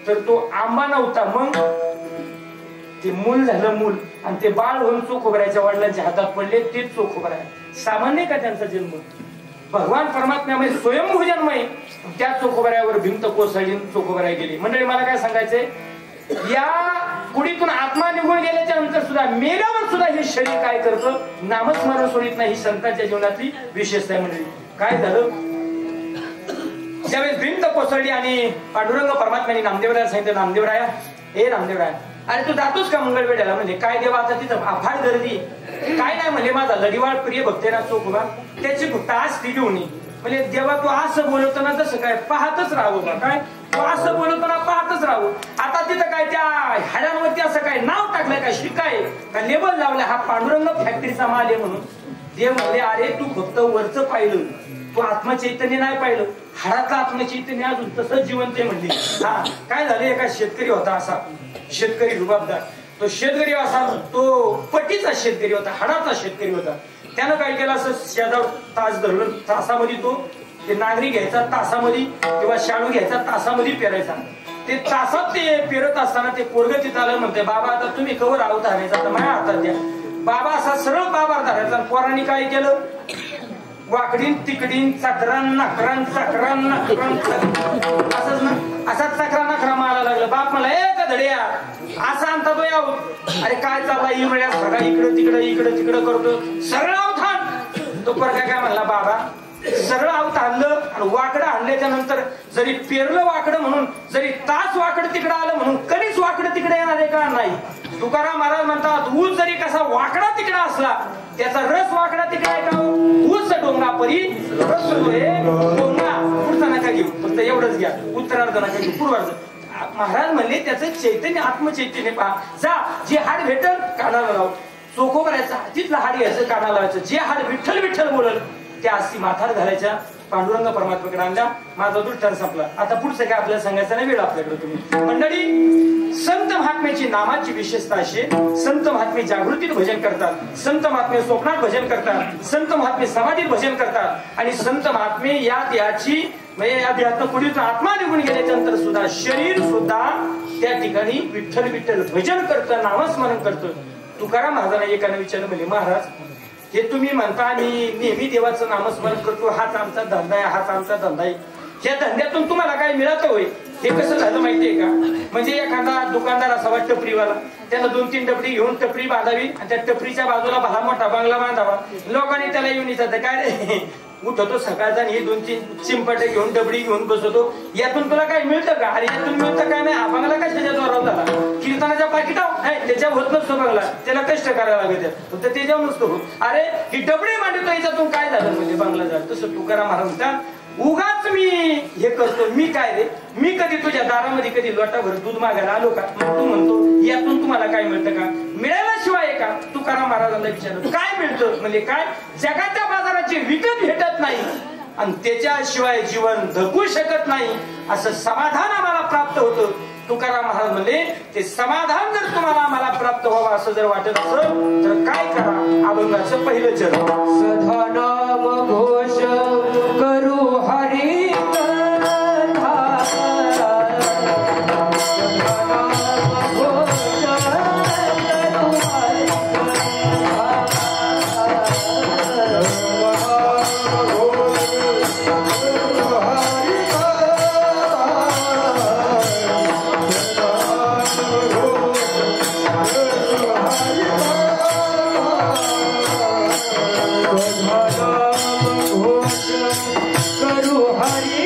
तर तो आंबा नव्हता. मग ते मूल झालं मूल आणि ते बाळ होऊन चोखोबराच्या वडिलांच्या हातात पडले. तेच चोखोबराय. सामान्य का त्यांचा जन्म? भगवान परमात्म्यामध्ये स्वयंभू जन्म आहे. त्या चोखोबरायावर भिंत कोसळली, चोखोबराय गेली. मंडळी मला काय सांगायचंय, या कुडीतून आत्मा निघून गेल्याच्या नंतर सुद्धा मेल्यावर सुद्धा हे शरीर काय करतं, नामस्मरण सोडित नाही. ही संतांच्या जीवनातली विशेषता आहे. मंडळी काय झालं, ज्यावेळेस भिंत कोसळली आणि पांडुरंग परमात्म्याने नामदेवरायाला सांगितलं, नामदेवराया हे नामदेवराया, अरे तू जातोस का मंगळवेढ्याला? म्हणजे काय देवा आता तिथं अफाट गर्दी. काय नाही म्हणले, माझा लढीवाळ प्रिय भक्तेना चोखोबा त्याची फक्त आज ती घेऊन ये. म्हणजे देवा तू असं बोलवताना जसं काय पाहतच राहावं, काय तू असं बोलवताना पाहतच राहावं. आता तिथं काय त्या हाडांवरती असं काय नाव टाकलंय का, शिकाय का लेबल लावलं, हा पांडुरंग फॅक्टरीचा माल आहे म्हणून. देव म्हणले अरे तू फक्त वरचं पाहिलं, तू आत्मचैतन्य नाही पाहिलं. हाडातलं आत्मचैतन्य अजून तसंच जिवंत आहे म्हणले. हा काय झालं, एका शेतकरी होता, असा शेतकरी रुबाबदार. तो शेतकरी असा, तो पटीचा शेतकरी होता, हाडाचा शेतकरी होता. त्यानं काय केलं, असं शेजार तास धरलं, तासामध्ये तो ते नागरी घ्यायचा, तासामध्ये किंवा शाळू घ्यायचा, तासामध्ये पेरायचा. ते तासात ते पेरत असताना ते पोरगं तिथं आलं, म्हणते बाबा आता तुम्ही कवर आहोत धरायचा, तर माझ्या हातात द्या. बाबा असा सरळ बाबा धरायचा. पोरांनी काय केलं, वाकडीन तिकडीन चक्रान नाकरान चक्रान नाकरान असंच ना, असा चक्रा नखरा मारा लागला. बाप मला एक धड्या असा आणता तो याव, अरे काय चालला इवड्या सगळा इकडं तिकडं इकडं तिकडं करतो, सरळ आऊत हाण. तो पोरगा काय म्हणला, बाबा सरळ आऊत आणलं आणि वाकडं आणल्याच्या नंतर जरी पेरलं वाकडं म्हणून, जरी तास वाकडं तिकडं आलं म्हणून कधीच वाकडं तिकडे येणार आहे का? नाही. तुकाराम महाराज म्हणतात, ऊस जरी कसा वाकडा तिकडा असला त्याचा रस वाकडा तिकडे आहे का? ऊस डोंगा परी रस डोंगा पुढचा नका घेऊ, फक्त एवढंच घ्या, उत्तरार्ध नका घेऊ, पूर्वार्ध. महाराज म्हणले त्याचं चैतन्य आत्मचैतन्य पहा. जा जे हाड भेटल कानाला लाव. चोखोबरायचा तिथलं हाड घ्यायचं, कानाला लावायचं. जे हाड विठ्ठल विठ्ठल बोलल त्या अस्थी माथार घालायच्या. पांडुरंग परमात्म्याकडे आणल्या. माझा दृष्टांत संपला. आता पुढचं काय आपल्याला सांगायचं नाही, वेळ आपल्याकडे. तुम्ही मंडळी, संत महात्म्याची नामाची विशेषता अशी, संत महात्मे जागृतीत भजन करतात, संत महात्मे स्वप्नात भजन करतात, संत महात्मे समाधीत भजन करतात, आणि संत महात्मे या देहाची म्हणजे या देहातून पुढील आत्मा निघून गेल्याच्या नंतर सुद्धा शरीर सुद्धा त्या ठिकाणी विठ्ठल विठ्ठल भजन करतं, नामस्मरण करतं. तुकाराम महाराजांना एकाने विचारलं, म्हणजे महाराज हे तुम्ही म्हणता मी नेहमी देवाचं नामस्मरण करतो, हाच आमचा धंदा आहे, हाच आमचा धंदा आहे, या धंद्यातून तुम्हाला काय मिळतं होय? हे कसं झालं माहितीये का? म्हणजे एखादा दुकानदार असावा टपरीवाला, त्याला 2-3 टपरी घेऊन टपरी बांधावी आणि त्या टपरीच्या बाजूला भला मोठा बंगला बांधावा. लोकांनी त्याला येऊन विचारतं, काय रे उठवतो सकाळचा आणि 2-3 चिंपाटे घेऊन डबडी घेऊन बसवतो, यातून तुला काय मिळतं का? अरे यातून मिळतं काय नाही, हा बंगला कशाच्या जोरावर झाला? कीर्तनाच्या पाकिटाव नाही, त्याच्यावर होत नसतो बंगला, त्याला कष्ट करायला लागत फक्त त्याच्यावर नसतो होत. अरे ही डबडी मांडतो, याच्यातून काय झालं म्हणजे बंगला झाला? तसं तुकाराम महाराज म्हणतात, उगाच मी हे करतो, मी काय रे, मी कधी तुझ्या दारामध्ये कधी लोटाभर दूध मागायला आलो का? तू म्हणतो यातून तुम्हाला काय मिळतं का? मिळाल्याशिवाय का? तुकाराम महाराजांना विचारलं काय मिळतं म्हणजे काय? जगाच्या बाजाराची विकत भेटत नाही आणि त्याच्याशिवाय जीवन जगू शकत नाही असं समाधान आम्हाला प्राप्त होतं. तुकाराम महाराज म्हणले ते समाधान जर तुम्हाला आम्हाला प्राप्त व्हावं असं जर वाटत असेल तर काय करा? अभंगाचं पहिलं चरण, सदा नाम घोष करू हरी कथा, सदा नाम घोष करू हरी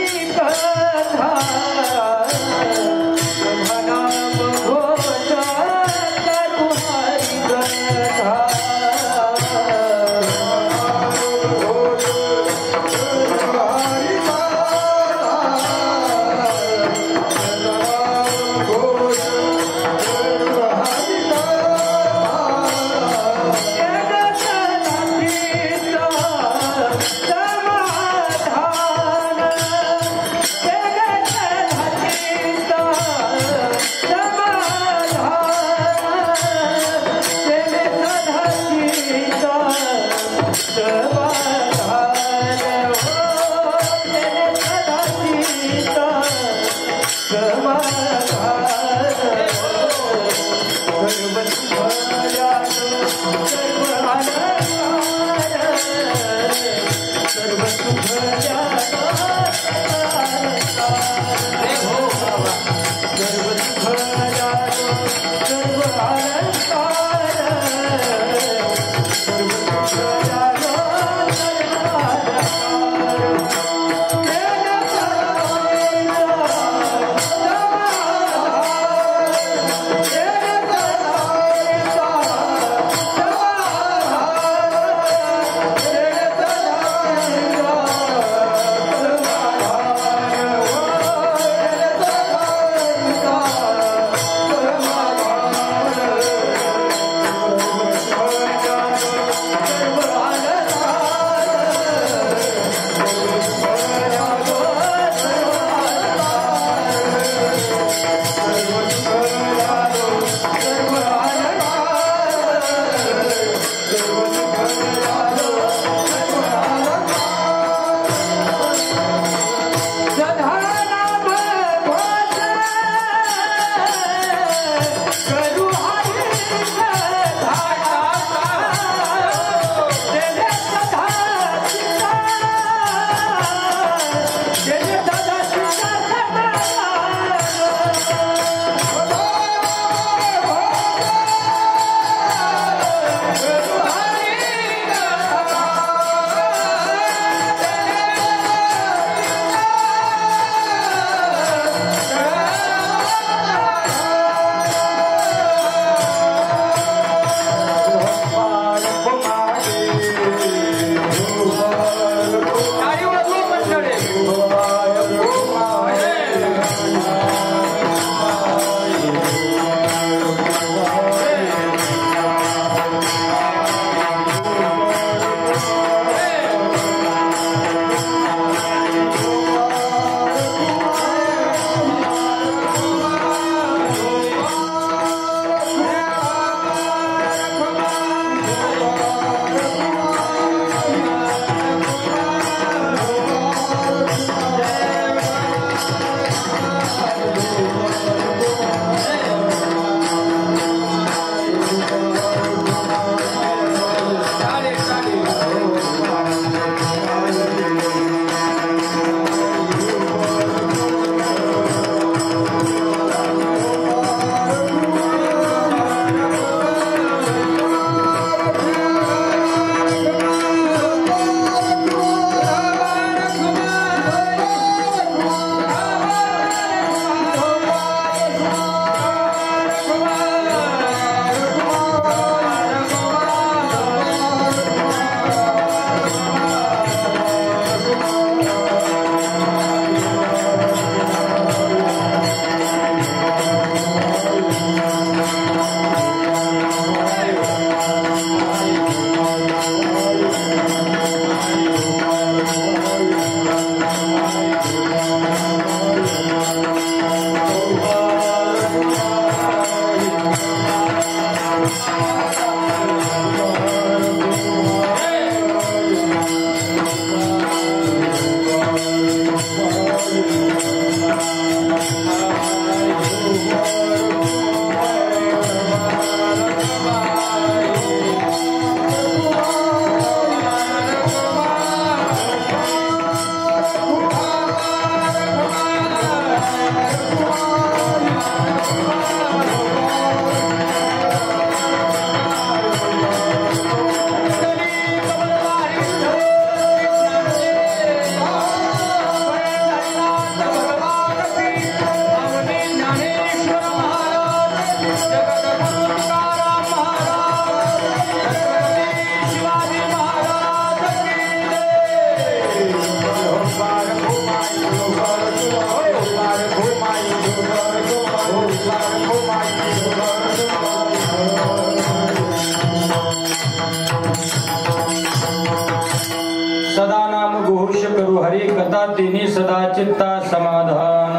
सदा नाम घोष करू हरी कथा तिनी सदा चित्ता समाधान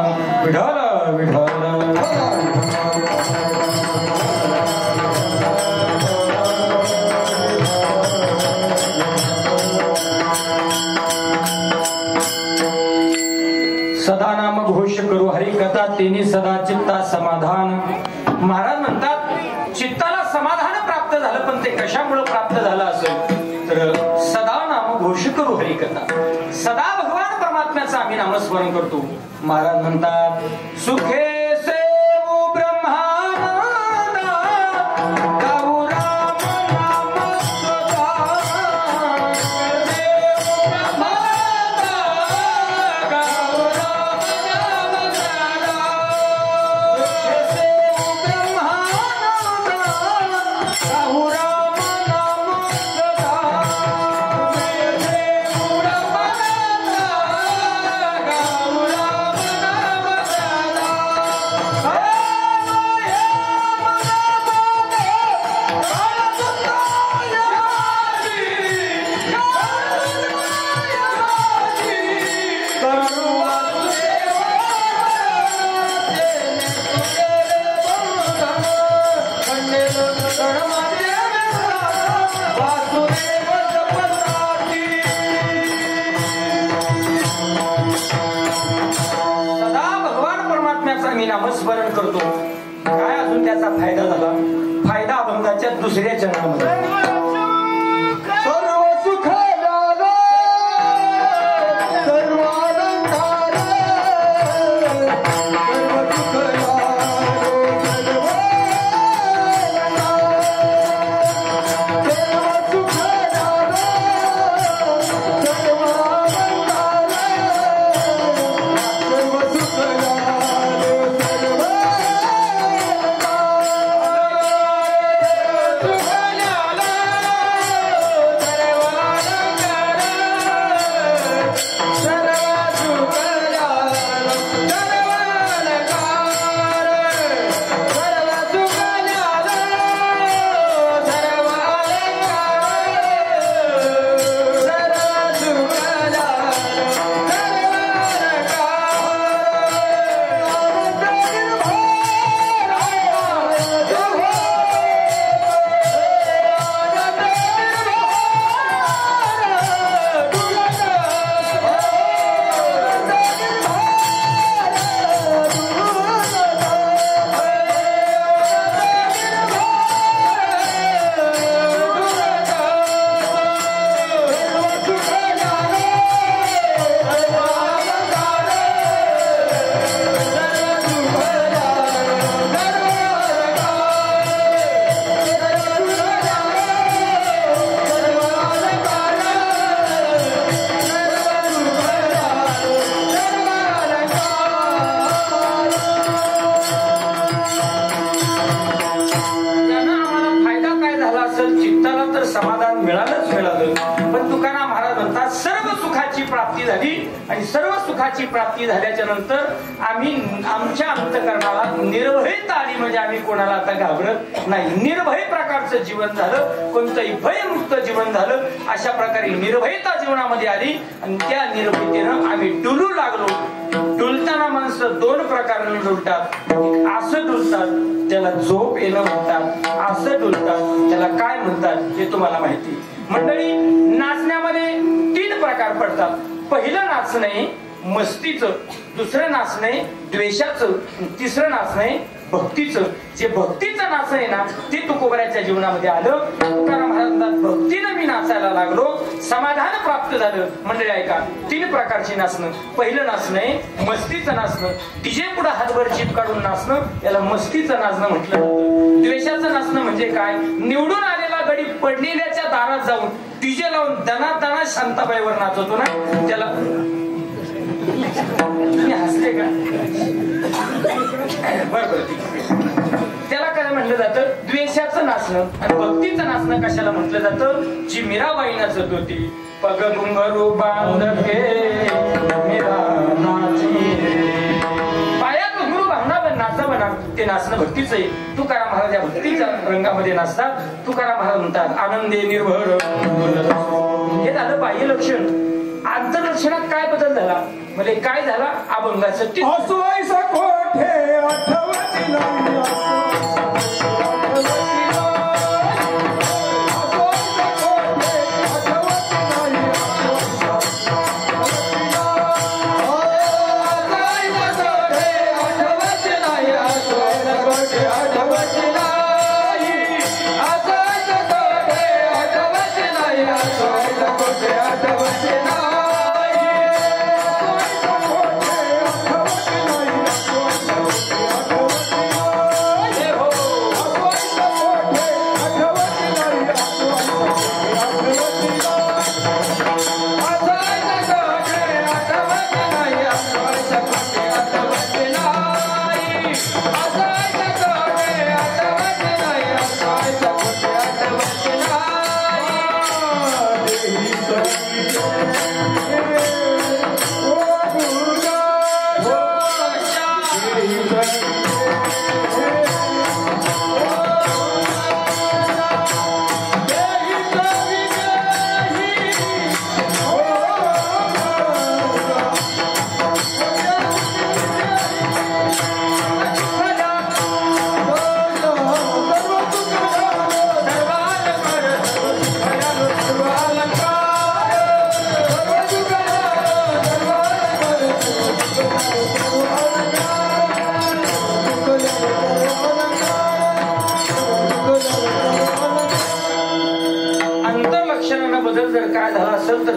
विठ्ठल विठ्ठल सदा नाम घोष करू हरी कथा तिनी सदा चित्ता समाधान. महाराज म्हणतात चित्ताला समाधान प्राप्त झालं, पण ते कशामुळे प्राप्त झालं असेल तर सदा नाम घोष करू हरी कथा. सदा भगवान परमात्म्याचं आम्ही नामस्मरण करतो. महाराज म्हणतात सुखे सेवू ब्रह्मानंद गाऊ राम नाम सदा. नामस्मरण करतो. काय अजून त्याचा फायदा झाला? फायदा अभंगाच्या दुसऱ्या चरणामध्ये सर्व सुख झालं सर्व अलंकार सर्व सुख समाधान मिळालंच मिळालं. पण तुकाराम महाराज म्हणतात सर्व सुखाची प्राप्ती झाली आणि सर्व सुखाची प्राप्ती झाल्याच्या नंतर आम्ही आमच्या अंतःकरणाला निर्भयता आली. म्हणजे आम्ही कोणाला आता घाबरत नाही. निर्भय प्रकारचं जीवन झालं, कोणतंही भयमुक्त जीवन झालं. अशा प्रकारे निर्भयता जीवनामध्ये आली आणि त्या निर्भयतेनं आम्ही डुलू लागलो. डुलताना माणसं दोन प्रकाराने डुलतात. असं डुलतात त्याला झोप येणं म्हणतात, असं डुलतात त्याला काय म्हणतात हे तुम्हाला माहिती. मंडळी, नाचण्यामध्ये 3 प्रकार पडतात. पहिलं नाचणे मस्तीचं, दुसरं नाचणे द्वेषाचं, तिसरं नाचणे भक्तीचं. जे भक्तीचं नाचणं आहे ना ते तुकोबऱ्याच्या जीवनामध्ये आलं. तुकाराम महाराजांना भक्तीनं मी नाचायला लागलो, समाधान प्राप्त झालं. मंडळी ऐका, 3 प्रकारची नाचणं. पहिलं नाचणं मस्तीचं नाचणं, डीजे पुढे हातभर जीभ काढून नाचणं, याला मस्तीचं नाचणं म्हटलं जातं. द्वेषाचं नाचणं म्हणजे काय? निवडून आलेला गडी पडलेल्याच्या दारात जाऊन डीजे लावून दना दना शांताबाईवर नाचवतो ना, त्याला हसते का? बरोबर, त्याला काय म्हटलं जातं? द्वेषाचं नाचणं. आणि भक्तीचं नाचणं कशाला म्हटलं जातं? जी मीराबाई नाचत होती, पग घुंगरू बांधके मीरा नाची, पायात घुंगरू बांधा नाचा म्हणा ते नाचणं भक्तीच आहे. तुकाराम महाराज या भक्तीच्या रंगामध्ये नाचतात. तुकाराम महाराज म्हणतात आनंदे निर्भर. हे झालं बाह्य लक्षण. आंतरलक्षणात काय बदल झाला म्हणजे काय झाला अभंगाचं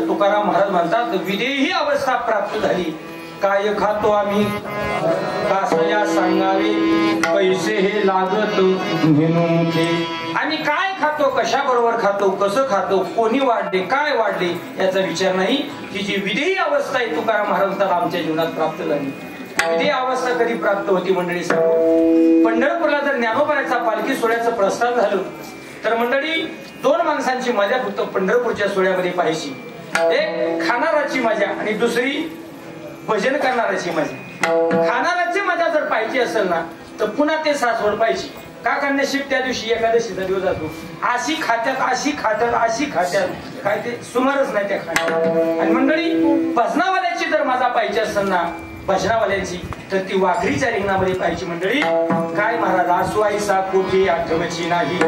तुकाराम महाराज म्हणतात विदेही अवस्था प्राप्त झाली. काय खातो आम्ही कासया सांगावे पैसे हे लागत मुखे. आम्ही काय खातो कशा बरोबर खातो कसं खातो कोणी वाढले काय वाढले याचा विचार नाही. ही जी विदेही अवस्था आहे तुकाराम महाराज म्हणतात आमच्या जीवनात प्राप्त झाली. विदेही अवस्था कधी प्राप्त होती मंडळी सांगू. पंढरपूरला जर ज्ञानोबाच्या पालखी सोहळ्याचं प्रस्थान झालं तर मंडळी दोन माणसांची मजा फक्त पंढरपूरच्या सोहळ्यामध्ये पाहायची. एक खाणाराची मजा आणि दुसरी भजन करणाराची मजा. खाणाराची मजा जर पाहिजे असेल ना तर पुन्हा ते सासवड पाहिजे. का नशीब त्या दिवशी एकादशीचा दिवस जातो. अशी खात्यात काय ते सुमारच नाही त्या खाण्यात. आणि मंडळी भजनावाल्याची जर मजा पाहिजे असेल ना भजनावाल्याची तर ती वाघरीच्या रिंगणामध्ये पाहिजे. मंडळी काय महाराज आसवाईसा कोठी आठवची नाही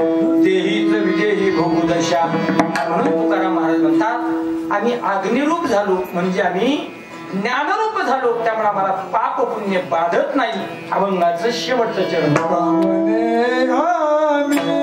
देहीच विदेही भोगू दशा. म्हणून तुकाराम महाराज म्हणतात आम्ही अग्निरूप झालो म्हणजे आम्ही ज्ञानरूप झालो त्यामुळे आम्हाला पाप पुण्य बाधत नाही. अभंगाचं शेवटचं चरण आम्ही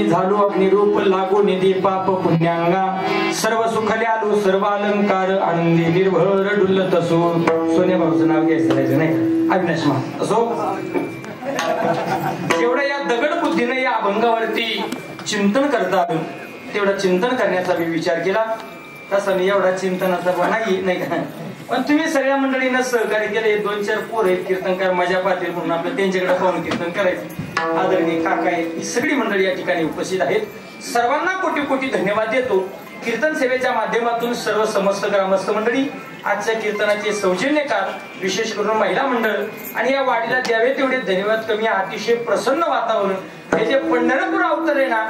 मी झालो अग्निरूप लागू निधी पाप पुण्यांगा सर्व सुखल्यालो सर्व अलंकार आनंदी निर्भर डुल्लत असो. सोन्या भाऊचं नाव घ्यायचं नाही अविनाश मा असो. जेवढं या दगड बुद्धीने या अभंगावरती चिंतन करता आलं तेवढं चिंतन करण्याचा मी विचार केला. तसं मी एवढा चिंतनाचा नाही का, पण तुम्ही सगळ्या मंडळींना सहकार्य केले. 2-4 पोर आहेत कीर्तनकार मजा पाहतील म्हणून आपलं त्यांच्याकडे पाहून कीर्तन करायचं. आदरणीय काका आहेत, ही सगळी मंडळी या ठिकाणी उपस्थित आहेत. सर्वांना कोटी कोटी धन्यवाद देतो. कीर्तन सेवेच्या माध्यमातून सर्व समस्त ग्रामस्थ मंडळी, आजच्या कीर्तनाचे सौजन्यकार, विशेष करून महिला मंडळ आणि या वाडीला द्यावे तेवढे धन्यवाद कमी. अतिशय प्रसन्न वातावरण. हे जे पंढरपूर अवतार आहे ना,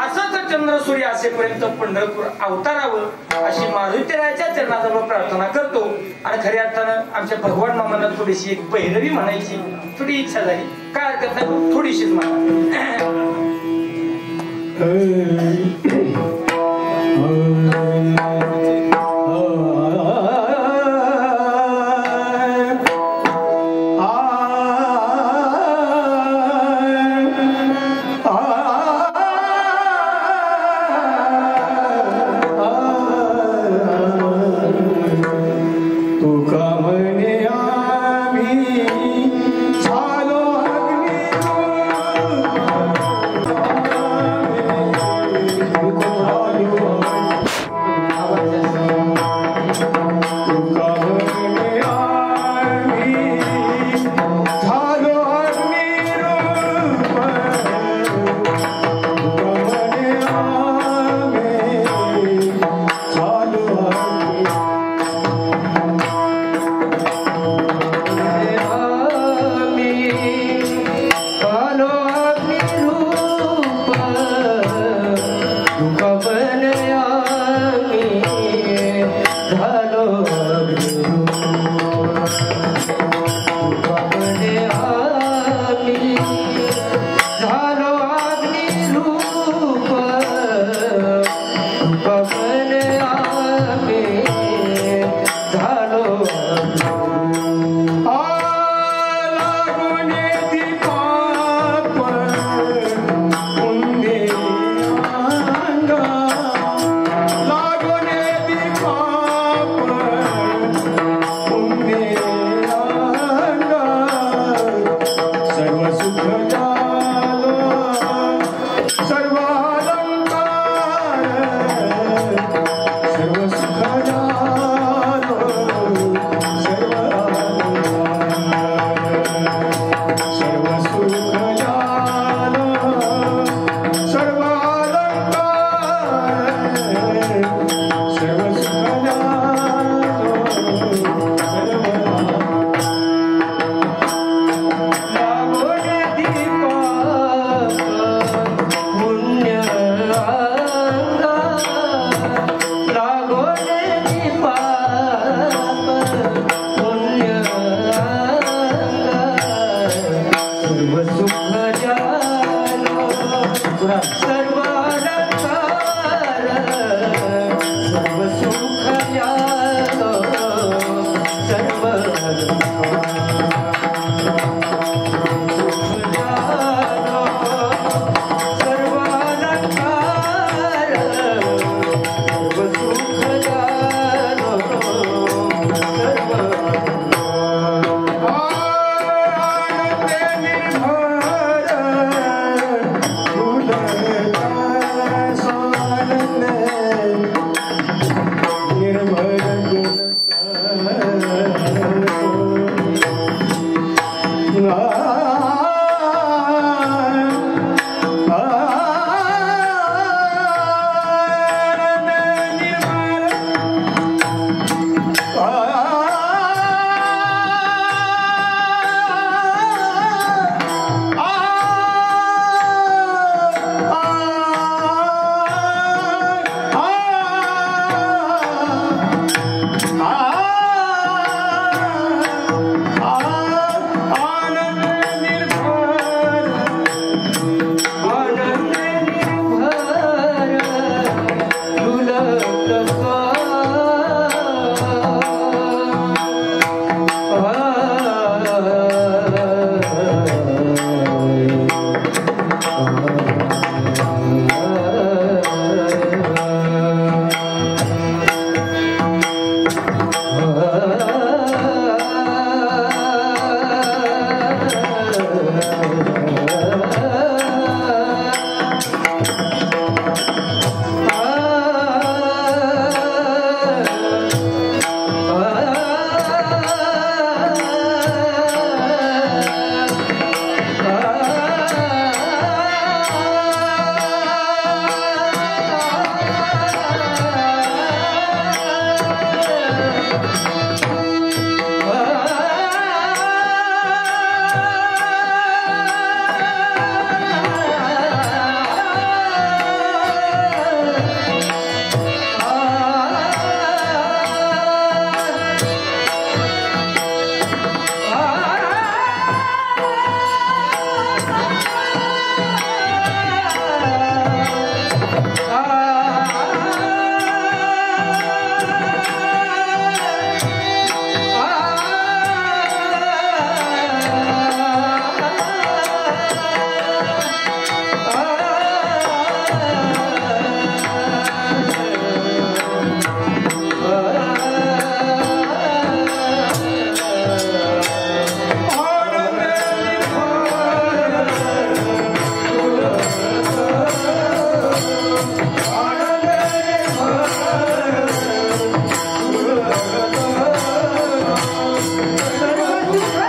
असंच चंद्र सूर्य असेपर्यंत पंढरपूर अवतारावं अशी मारुतीरायाच्या चरणाजवळ प्रार्थना करतो. आणि खऱ्या अर्थानं आमच्या भगवान मामांना थोडीशी एक पैरवी म्हणायची थोडी इच्छा झाली. काय हरकत नाही, थोडीशीच म्हणा. सर्व